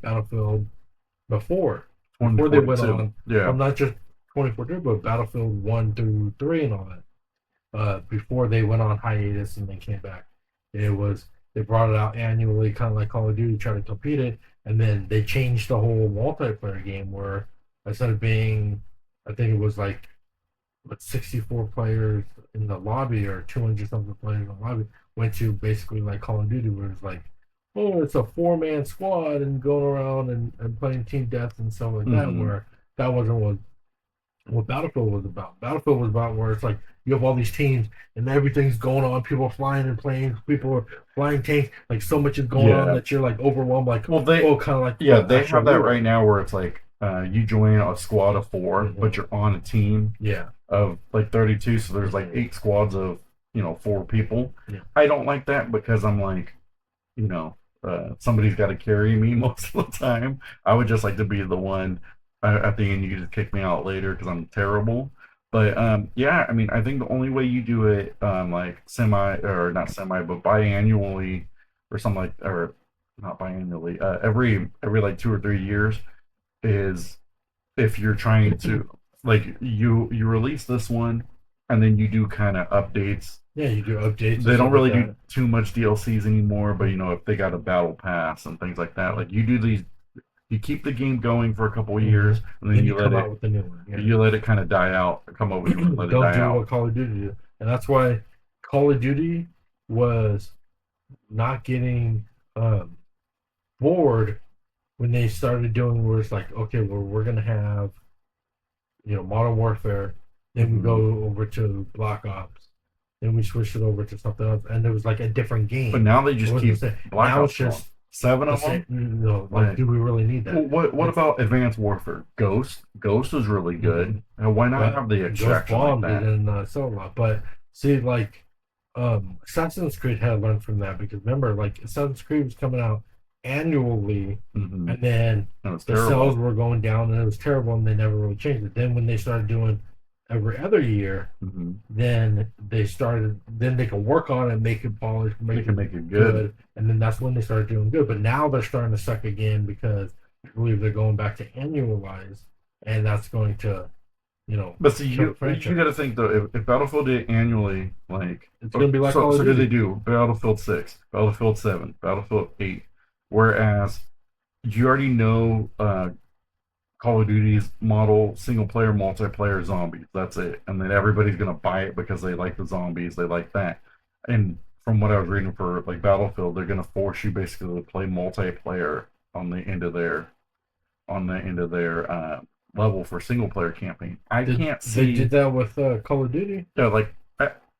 Speaker 2: Battlefield before they went
Speaker 1: 2042.
Speaker 2: on.
Speaker 1: Yeah.
Speaker 2: Well, not just 2042, but Battlefield 1 through 3 and all that. Before they went on hiatus and then came back, they brought it out annually, kind of like Call of Duty, try to compete it, and then they changed the whole multiplayer game where instead of being, I think it was like 64 players in the lobby or 200 something players in the lobby, went to basically like Call of Duty, where it's like, oh, it's a 4-man squad and going around and playing team death and stuff like that.
Speaker 1: Mm-hmm.
Speaker 2: Where that wasn't what Battlefield was about. Battlefield was about where it's like you have all these teams and everything's going on. People are flying in planes, people are flying tanks. Like so much is going on
Speaker 1: Yeah.
Speaker 2: that you're like overwhelmed. Like,
Speaker 1: Well, they
Speaker 2: kind of like
Speaker 1: yeah they
Speaker 2: actual
Speaker 1: have that
Speaker 2: war.
Speaker 1: right now where it's like you join a squad of 4, but you're on a team
Speaker 2: Yeah.
Speaker 1: of like 32. So there's like 8 squads of four people.
Speaker 2: Yeah.
Speaker 1: I don't like that because I'm like, somebody's got to carry me most of the time. I would just like to be the one at the end. You can just kick me out later because I'm terrible. But yeah, I mean, I think the only way you do it, like semi or not semi, but biannually or something like, or not biannually, every like 2 or 3 years is if you're trying to like you release this one and then you do kind of updates.
Speaker 2: Yeah, you do updates and
Speaker 1: They don't
Speaker 2: stuff like
Speaker 1: really do
Speaker 2: that.
Speaker 1: too much DLCs anymore, but if they got a battle pass and things like that,
Speaker 2: Yeah.
Speaker 1: like you do these, you keep the game going for a couple of
Speaker 2: Mm-hmm.
Speaker 1: years, and then
Speaker 2: Then you come out with the new one. Yeah.
Speaker 1: you let it kind of die out, come over and let it
Speaker 2: Don't
Speaker 1: die
Speaker 2: do
Speaker 1: out.
Speaker 2: what Call of Duty did. And that's why Call of Duty was not getting um, bored when they started doing where it's like, okay, well, we're gonna have Modern Warfare, then we go
Speaker 1: Mhm.
Speaker 2: over to Black Ops, then we switch it over to something else, and it was like a different
Speaker 1: But
Speaker 2: game.
Speaker 1: now they
Speaker 2: It
Speaker 1: just
Speaker 2: wasn't the
Speaker 1: keep
Speaker 2: same.
Speaker 1: Black
Speaker 2: Now
Speaker 1: Ops
Speaker 2: it's
Speaker 1: going.
Speaker 2: just
Speaker 1: Seven
Speaker 2: the
Speaker 1: of
Speaker 2: same.
Speaker 1: them.
Speaker 2: Like,
Speaker 1: Like,
Speaker 2: do we really need
Speaker 1: well,
Speaker 2: that?
Speaker 1: what
Speaker 2: It's
Speaker 1: about Advanced Warfare? Ghost is really
Speaker 2: mhm.
Speaker 1: good. Why not
Speaker 2: But
Speaker 1: have the
Speaker 2: Ghost
Speaker 1: extraction like
Speaker 2: bombed it
Speaker 1: that?
Speaker 2: and so a lot. But see, like Assassin's Creed had learned from that because remember, like Assassin's Creed was coming out annually,
Speaker 1: Hmm.
Speaker 2: and then
Speaker 1: And it's
Speaker 2: the sales
Speaker 1: terrible.
Speaker 2: were going down, and it was terrible, and they never really changed it. Then when they started doing every other year,
Speaker 1: Hmm.
Speaker 2: then they can work on it, make it polished,
Speaker 1: They
Speaker 2: make
Speaker 1: can
Speaker 2: it
Speaker 1: make it good.
Speaker 2: good, and then that's when they started doing good. But now they're starting to suck again because I believe they're going back to annualize, and that's going to
Speaker 1: But see,
Speaker 2: kill the
Speaker 1: you
Speaker 2: franchise.
Speaker 1: got to think though, if Battlefield did it annually, like,
Speaker 2: It's going to be like
Speaker 1: so
Speaker 2: Call of
Speaker 1: so did they
Speaker 2: Duty.
Speaker 1: do Battlefield 6, Battlefield 7, Battlefield 8? Whereas you already know Call of Duty's model single player, multiplayer, zombies. That's it, and then everybody's gonna buy it because they like the zombies, they like that. And from what I was reading for like Battlefield, they're gonna force you basically to play multiplayer on the end of their level for single player campaign. I
Speaker 2: Did
Speaker 1: can't
Speaker 2: they did
Speaker 1: see.
Speaker 2: that with Call of Duty?
Speaker 1: Yeah, like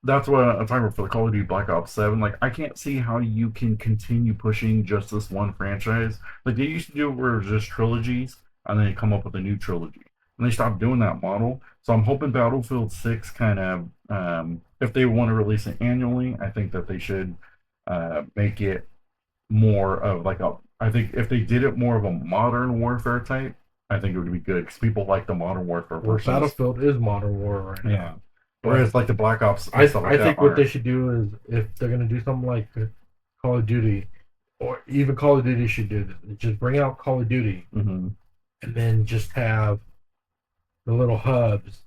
Speaker 1: that's what I'm talking about for the Call of Duty Black Ops 7. Like, I can't see how you can continue pushing just this one franchise. Like they used to do, where it was just trilogies, and then come up with a new trilogy, and they stopped doing that model. So I'm hoping Battlefield 6 kind of, if they want to release it annually, I think that they should make it more of like a. I think if they did it more of a modern warfare type, I think it would be good because people like the modern warfare
Speaker 2: Well,
Speaker 1: versus,
Speaker 2: Battlefield is modern war right
Speaker 1: yeah.
Speaker 2: now, but
Speaker 1: Whereas like the Black Ops and
Speaker 2: I
Speaker 1: stuff like
Speaker 2: I
Speaker 1: that
Speaker 2: think what they
Speaker 1: aren't.
Speaker 2: should do is if they're gonna do something like Call of Duty, or even Call of Duty should do this. Just bring out Call of Duty
Speaker 1: Mm-hmm.
Speaker 2: and then just have the little hubs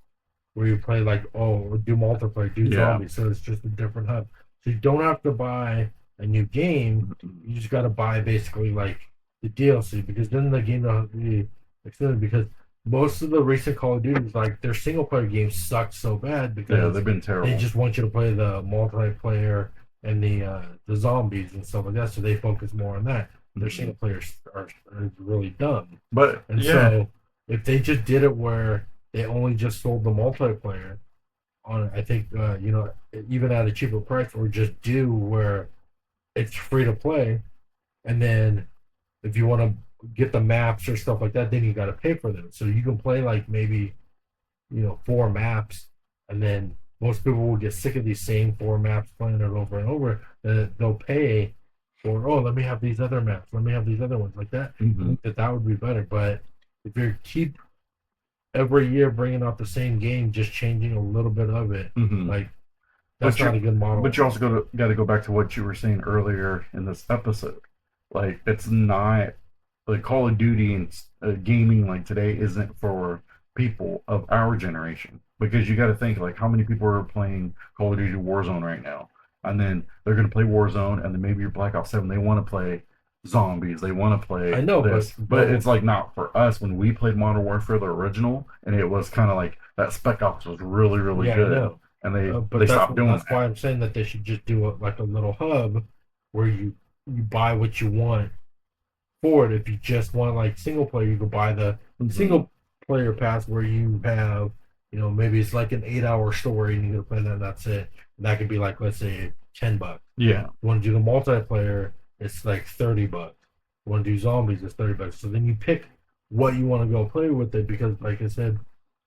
Speaker 2: where you play like do multiplayer, do
Speaker 1: Yeah.
Speaker 2: zombies. So it's just a different hub. So you don't have to buy a new game. You just got to buy basically like the DLC because then the game will be extended. Because most of the recent Call of Duties, like their single player games, suck so bad
Speaker 1: Yeah,
Speaker 2: because
Speaker 1: they've been
Speaker 2: they
Speaker 1: terrible.
Speaker 2: just want you to play the multiplayer and the zombies and stuff like that. So they focus more on that. Their
Speaker 1: Mm-hmm.
Speaker 2: single players are really dumb.
Speaker 1: But
Speaker 2: And
Speaker 1: yeah.
Speaker 2: so if they just did it where they only just sold the multiplayer on, I think, even at a cheaper price, or just do where it's free to play, and then if you want to get the maps or stuff like that, then you got to pay for them. So you can play like maybe 4 maps, and then most people will get sick of these same 4 maps playing it over and over. They'll pay for, let me have these other maps, let me have these other ones like that. I
Speaker 1: Mm-hmm.
Speaker 2: think that would be better. But if you keep every year bringing out the same game, just changing a little bit of it,
Speaker 1: Mm-hmm.
Speaker 2: like that's
Speaker 1: But
Speaker 2: not
Speaker 1: you
Speaker 2: a good model.
Speaker 1: but you also got to go back to what you were saying earlier in this episode. Like, it's not like Call of Duty and gaming like today isn't for people of our generation, because you got to think like how many people are playing Call of Duty Warzone right now, and then they're gonna play Warzone, and then maybe your Black Ops 7 they want to play zombies, they want to
Speaker 2: I
Speaker 1: play
Speaker 2: know,
Speaker 1: this, but it's like not for us. When we played Modern Warfare the original, and it was kind of like that Spec Ops was really
Speaker 2: yeah, I
Speaker 1: good,
Speaker 2: know.
Speaker 1: and they
Speaker 2: But
Speaker 1: they stopped doing
Speaker 2: that's
Speaker 1: that.
Speaker 2: why I'm saying that they should just do it like a little hub where you buy what you want for it. If you just want like single player, you can buy the
Speaker 1: Mm-hmm.
Speaker 2: single player pass where you have maybe it's like an 8 hour story and you can play that. And that's it. And that could be like, let's say, $10.
Speaker 1: Yeah.
Speaker 2: You want to do the multiplayer, it's like $30. You want to do zombies, it's $30. So then you pick what you want to go play with it because, like I said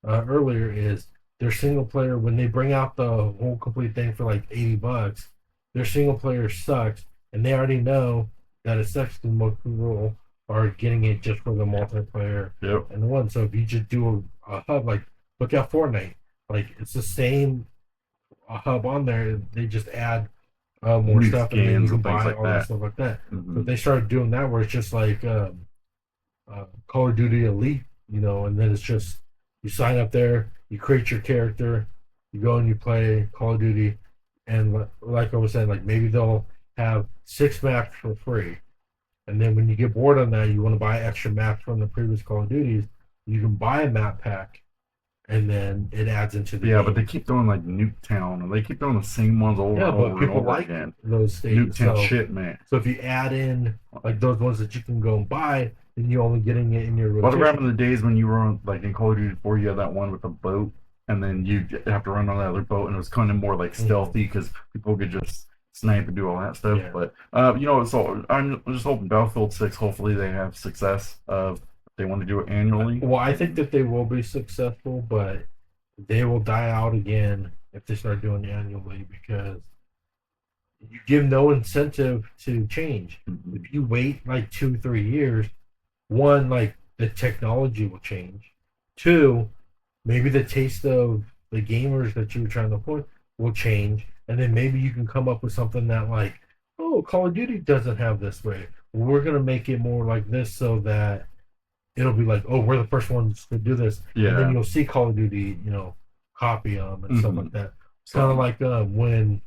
Speaker 2: earlier, is their single player, when they bring out the whole complete thing for like $80, their single player sucks, and they already know that it sucks because most people are getting it just for the multiplayer
Speaker 1: Yep.
Speaker 2: and the one. So if you just do a hub, like look at Fortnite, like it's the same hub on there. They just add more
Speaker 1: New
Speaker 2: stuff, and then you
Speaker 1: skins
Speaker 2: can
Speaker 1: and things
Speaker 2: buy
Speaker 1: like
Speaker 2: all that
Speaker 1: that.
Speaker 2: stuff like that. So
Speaker 1: Hmm.
Speaker 2: if they started doing that, where it's just like Call of Duty Elite, and then it's just you sign up there, you create your character, you go and you play Call of Duty, and like I was saying, like maybe they'll have 6 maps for free, and then when you get bored on that, you want to buy extra maps from the previous Call of Duties, you can buy a map pack, and then it adds into the
Speaker 1: Yeah, but they
Speaker 2: game.
Speaker 1: keep doing like Nuketown, and they keep doing the same ones over
Speaker 2: Yeah,
Speaker 1: and
Speaker 2: but
Speaker 1: over and
Speaker 2: people
Speaker 1: over
Speaker 2: like
Speaker 1: again.
Speaker 2: those stages,
Speaker 1: Nuketown
Speaker 2: so
Speaker 1: shit, man.
Speaker 2: so if you add in like those ones that you can go and buy, then you're only getting it in your
Speaker 1: What
Speaker 2: rotation.
Speaker 1: happened in the days when you were on, like in Call of Duty 4, you had that one with the boat, and then you have to run on that other boat, and it was kind of more like
Speaker 2: Mhm.
Speaker 1: stealthy because people could just snipe and do all that stuff.
Speaker 2: Yeah.
Speaker 1: But so I'm just hoping Battlefield 6. Hopefully, they have success of they want to do it annually.
Speaker 2: Well, I think
Speaker 1: And
Speaker 2: that they will be successful, but they will die out again if they start doing it annually because you give no incentive to change.
Speaker 1: mhm.
Speaker 2: If you wait like 2, 3 years, one, like the technology will change. Two, maybe the taste of the gamers that you were trying to put will change. And then maybe you can come up with something that like, oh, Call of Duty doesn't have this way. We're gonna make it more like this so that it'll be like, oh, we're the first ones to do this, and then
Speaker 1: Yeah.
Speaker 2: you'll see Call of Duty, copy them and stuff
Speaker 1: Hmm.
Speaker 2: like that. It's kind of
Speaker 1: So
Speaker 2: like when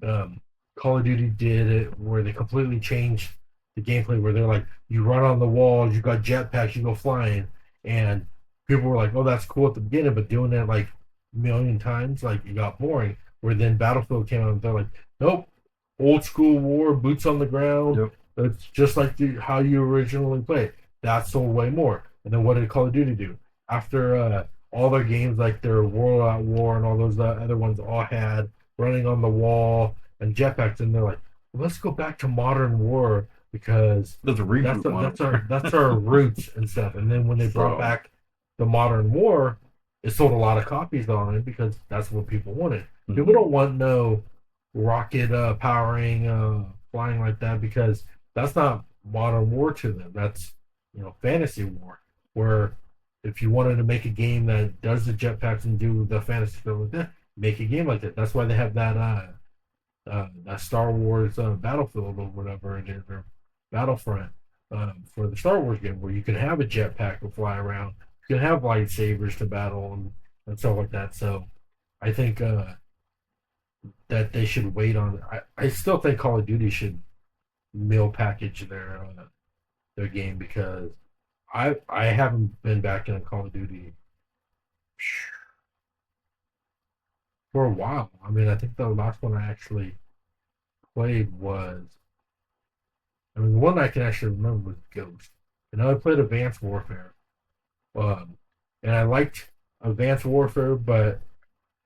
Speaker 2: um, Call of Duty did it, where they completely changed the gameplay, where they're like, you run on the walls, you got jetpacks, you go flying, and people were like, oh, that's cool at the beginning, but doing it like a million times, like it got boring. Where then Battlefield came out and they're like, nope, old school war, boots on the ground.
Speaker 1: yep.
Speaker 2: It's just like how you originally played. That sold way more. And then what did Call of Duty do? After all their games, like their World at War and all those other ones, all had running on the wall and jetpacks, and they're like, well, let's go back to modern war because
Speaker 1: There's a
Speaker 2: that's
Speaker 1: reboot one.
Speaker 2: that's our roots and stuff. And then when they brought
Speaker 1: So
Speaker 2: back the modern war, it sold a lot of copies on it because that's what people wanted. People
Speaker 1: mhm.
Speaker 2: don't want no rocket powering flying like that because that's not modern war to them. That's fantasy war. Where if you wanted to make a game that does the jetpacks and do the fantasy stuff like that, make a game like that. That's why they have that Star Wars Battlefield or whatever it is, or Battlefront for the Star Wars game, where you can have a jetpack to fly around, you can have lightsabers to battle and stuff like that. So I think that they should wait on. I still think Call of Duty should meal package their game because I haven't been back in a Call of Duty for a while. I mean, I think the last one I actually played was, I mean, the one I can actually remember was Ghost. And I played Advanced Warfare. Um, and I liked Advanced Warfare, but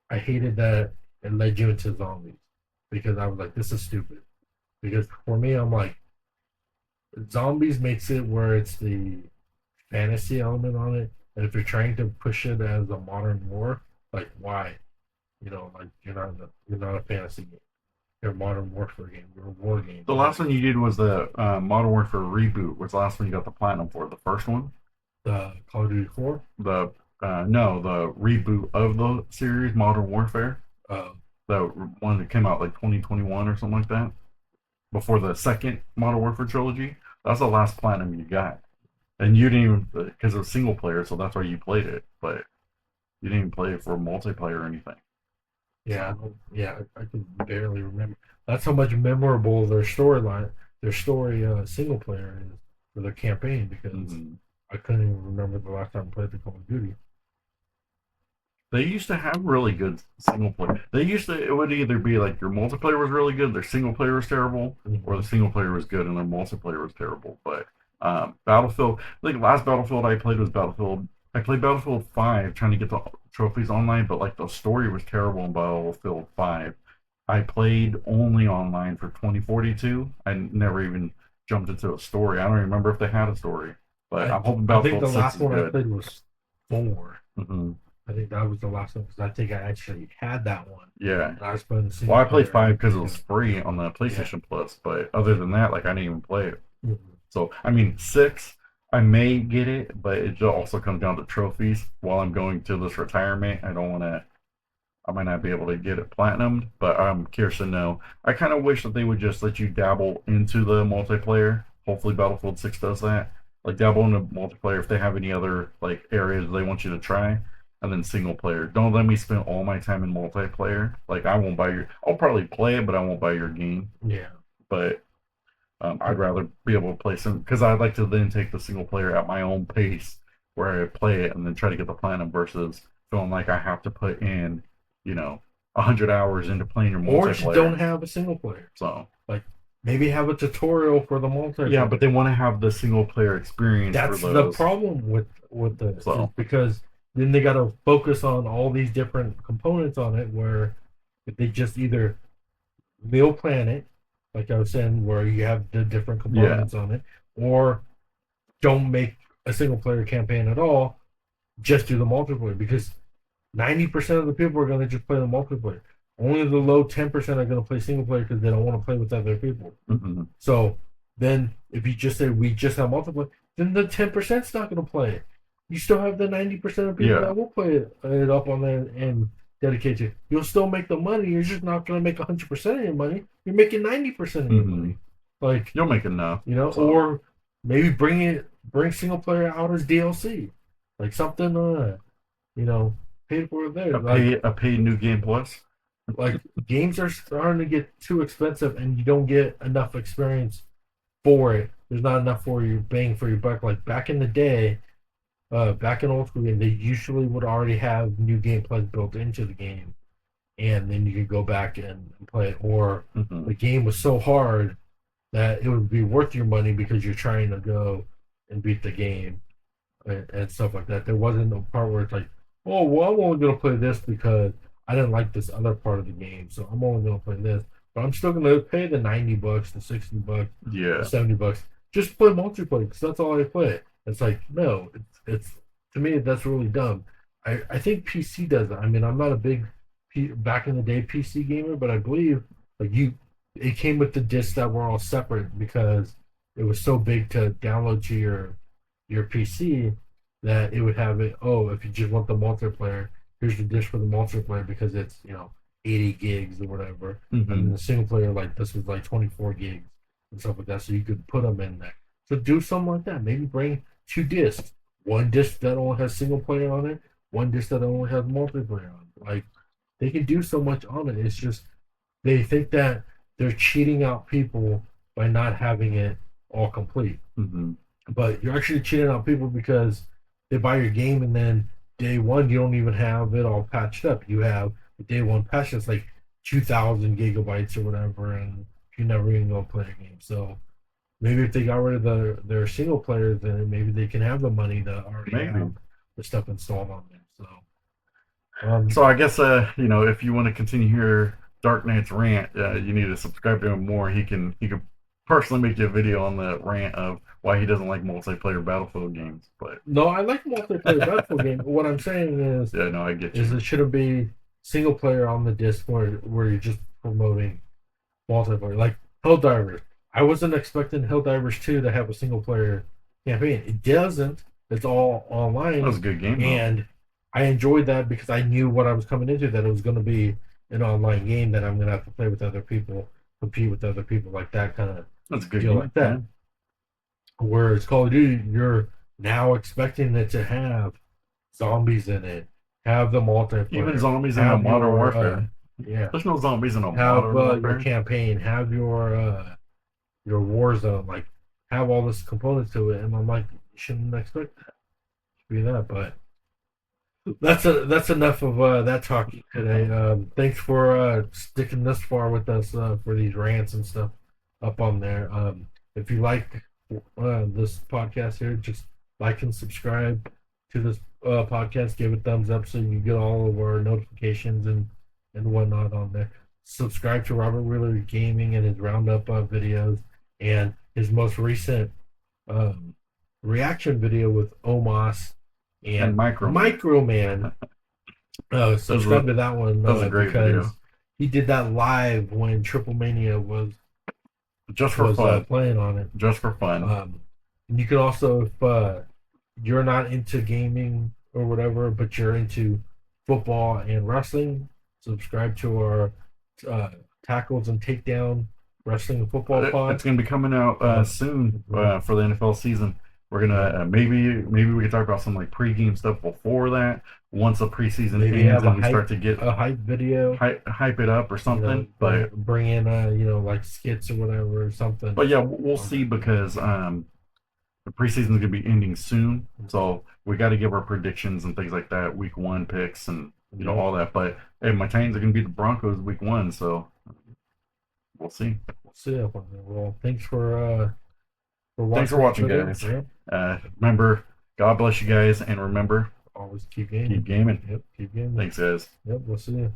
Speaker 2: I hated that it led you into zombies because I was like, this is stupid. Because for me, I'm like, zombies makes it where it's the fantasy element on it. And if you're trying to push it as a modern war, like why? Like you're not a fantasy game. You're a modern warfare game. You're a war game.
Speaker 1: The last one you did was the Modern Warfare reboot. Was the last one you got the platinum for? The first one,
Speaker 2: The Call of Duty 4.
Speaker 1: the no, the reboot of the series, Modern Warfare.
Speaker 2: Um,
Speaker 1: The one that came out like 2021 or something like that, before the second Modern Warfare trilogy. That's the last platinum you got, and you didn't even because it was single player, so that's why you played it. But you didn't even play it for multiplayer or anything.
Speaker 2: yeah,
Speaker 1: So
Speaker 2: yeah, I can barely remember. That's how much memorable their storyline, their story single player is for their campaign because
Speaker 1: mhm.
Speaker 2: I couldn't even remember the last time I played the Call of Duty.
Speaker 1: They used to have really good single player. They used to it would either be like your multiplayer was really good, their single player was terrible, or the
Speaker 2: Mm-hmm.
Speaker 1: single player was good and their multiplayer was terrible. But Battlefield, I think the last Battlefield I played was Battlefield. I played Battlefield 5 trying to get the trophies online, but like the story was terrible in Battlefield 5. I played only online for 2042. I never even jumped into a story. I don't even remember if they had a story, but
Speaker 2: I
Speaker 1: I'm hoping
Speaker 2: I think
Speaker 1: Battlefield
Speaker 2: the
Speaker 1: 6
Speaker 2: last
Speaker 1: is
Speaker 2: one I
Speaker 1: good.
Speaker 2: played was 4.
Speaker 1: Hmm.
Speaker 2: I think that was the last one because I think I actually had that one.
Speaker 1: Yeah.
Speaker 2: And I was playing the
Speaker 1: Well,
Speaker 2: single
Speaker 1: I played
Speaker 2: player.
Speaker 1: five because it was free on the
Speaker 2: Yeah.
Speaker 1: PlayStation Plus, but other than that, like I didn't even play it.
Speaker 2: Mhm.
Speaker 1: So I mean, six, I may get it, but it also comes down to trophies. While I'm going to this retirement, I don't want to. I might not be able to get it platinumed, but I'm curious to know. I kind of wish that they would just let you dabble into the multiplayer. Hopefully, Battlefield 6 does that. Like dabble into multiplayer if they have any other like areas they want you to try, and then single player. Don't let me spend all my time in multiplayer. Like I won't buy your. I'll probably play it, but I won't buy your game.
Speaker 2: Yeah.
Speaker 1: But I'd rather be able to play some because I'd like to then take the single player at my own pace where I play it and then try to get the platinum versus feeling like I have to put in, you know, 100 hours into playing your
Speaker 2: Or just don't
Speaker 1: multiplayer.
Speaker 2: have a single player.
Speaker 1: So
Speaker 2: Like maybe have a tutorial for the multiplayer.
Speaker 1: yeah, but they want to have the single player experience
Speaker 2: That's
Speaker 1: for
Speaker 2: the
Speaker 1: those.
Speaker 2: problem with this is
Speaker 1: So
Speaker 2: because then they got to focus on all these different components on it. Where if they just either meal plan it, like I was saying, where you have the different
Speaker 1: yeah,
Speaker 2: components on it, or don't make a single player campaign at all, just do the multiplayer because 90% of the people are going to just play the multiplayer. Only the low 10% are going to play single player because they don't want to play with other people.
Speaker 1: mm-hmm.
Speaker 2: So then if you just say we just have multiplayer, then the 10% is not going to play it. You still have the 90% of people
Speaker 1: Yeah,
Speaker 2: that will play it up on there and dedicate to it. You'll still make the money. You're just not going to make 100% of your money. You're making 90% of your
Speaker 1: mm-hmm.
Speaker 2: money. Like,
Speaker 1: You'll make enough. So
Speaker 2: or maybe bring single player out as DLC. Like something, paid for there.
Speaker 1: a paid new game plus.
Speaker 2: Like games are starting to get too expensive and you don't get enough experience for it. There's not enough for you bang for your buck. Like back in the day, back in old school game, they usually would already have new gameplay built into the game, and then you could go back and play it. Or
Speaker 1: Mm-hmm.
Speaker 2: the game was so hard that it would be worth your money because you're trying to go and beat the game and stuff like that. There wasn't no part where it's like, oh, well, I'm only going to play this because I didn't like this other part of the game, so I'm only going to play this. But I'm still going to pay the $90, the $60, the
Speaker 1: Yeah,
Speaker 2: $70. Just play multiplayer because that's all I play. It's like, no, it's to me, that's really dumb. I think PC does it. I mean, I'm not a big back in the day PC gamer, but I believe like it came with the discs that were all separate because it was so big to download to your PC that it would have it. Oh, if you just want the multiplayer, here's the disc for the multiplayer because it's 80 gigs or whatever.
Speaker 1: mm-hmm.
Speaker 2: And the single player, like this was like 24 gigs and stuff like that, so you could put them in there. So do something like that. Maybe bring two discs. One disc that only has single player on it. One disc that only has multiplayer on it. Like they can do so much on it. It's just they think that they're cheating out people by not having it all complete.
Speaker 1: Mm-hmm.
Speaker 2: But you're actually cheating out people because they buy your game and then day one you don't even have it all patched up. You have the day one patch that's like 2,000 gigabytes or whatever, and you never even go play a game. So maybe if they got rid of their single players, then maybe they can have the money to already
Speaker 1: Maybe.
Speaker 2: have the stuff installed on there.
Speaker 1: So I guess if you want to continue your Dark Knight's rant, you need to subscribe to him more. He can personally make you a video on the rant of why he doesn't like multiplayer Battlefield games. But
Speaker 2: no, I like multiplayer Battlefield game. But what I'm saying is,
Speaker 1: yeah, no, I get
Speaker 2: is
Speaker 1: you.
Speaker 2: it shouldn't be single player on the disc where you're just promoting multiplayer. Like Helldivers. I wasn't expecting Helldivers 2 to have a single player campaign. It doesn't. It's all online.
Speaker 1: That was a good game, though.
Speaker 2: And I enjoyed that because I knew what I was coming into, that it was going to be an online game that I'm going to have to play with other people, compete with other people, like that kind of
Speaker 1: That's a good
Speaker 2: deal
Speaker 1: game.
Speaker 2: like that.
Speaker 1: Yeah.
Speaker 2: Whereas Call of Duty, you're now expecting it to have zombies in it, have the multiplayer.
Speaker 1: Even zombies in a Modern Warfare.
Speaker 2: Yeah.
Speaker 1: There's no zombies in a
Speaker 2: Have
Speaker 1: Modern Warfare.
Speaker 2: your campaign, have your war zone, like have all this components to it, and I'm like, you shouldn't expect that to be that. But that's enough of that talk today. Thanks for sticking this far with us for these rants and stuff up on there. If you like this podcast here, just like and subscribe to this podcast. Give it thumbs up so you get all of our notifications and whatnot on there. Subscribe to Robert Wheeler Gaming and his roundup videos and his most recent reaction video with Omos and
Speaker 1: Microman.
Speaker 2: Subscribe to that one
Speaker 1: that was a great
Speaker 2: because
Speaker 1: video.
Speaker 2: he did that live when Triple Mania
Speaker 1: Just for
Speaker 2: was
Speaker 1: fun.
Speaker 2: playing on it.
Speaker 1: Just for fun.
Speaker 2: And you can also, if you're not into gaming or whatever, but you're into football and wrestling, subscribe to our uh, tackles and takedown wrestling and football pod.
Speaker 1: It's going to be coming out soon for the NFL season. We're gonna maybe we could talk about some like pregame stuff before that. Once the preseason
Speaker 2: Maybe
Speaker 1: ends
Speaker 2: have
Speaker 1: and we start to get
Speaker 2: a hype video,
Speaker 1: hype it up or something. But
Speaker 2: bring in like skits or whatever or something.
Speaker 1: yeah, we'll see because the preseason is gonna be ending soon, so we got to give our predictions and things like that, week 1 picks and all that. But hey, my Titans are gonna beat the Broncos week 1, so we'll see.
Speaker 2: We'll see. Well, thanks for watching.
Speaker 1: Thanks for watching, guys. Remember, God bless you guys, and remember,
Speaker 2: always keep gaming.
Speaker 1: Keep gaming.
Speaker 2: Yep, keep gaming.
Speaker 1: Thanks, guys.
Speaker 2: Yep, we'll see you.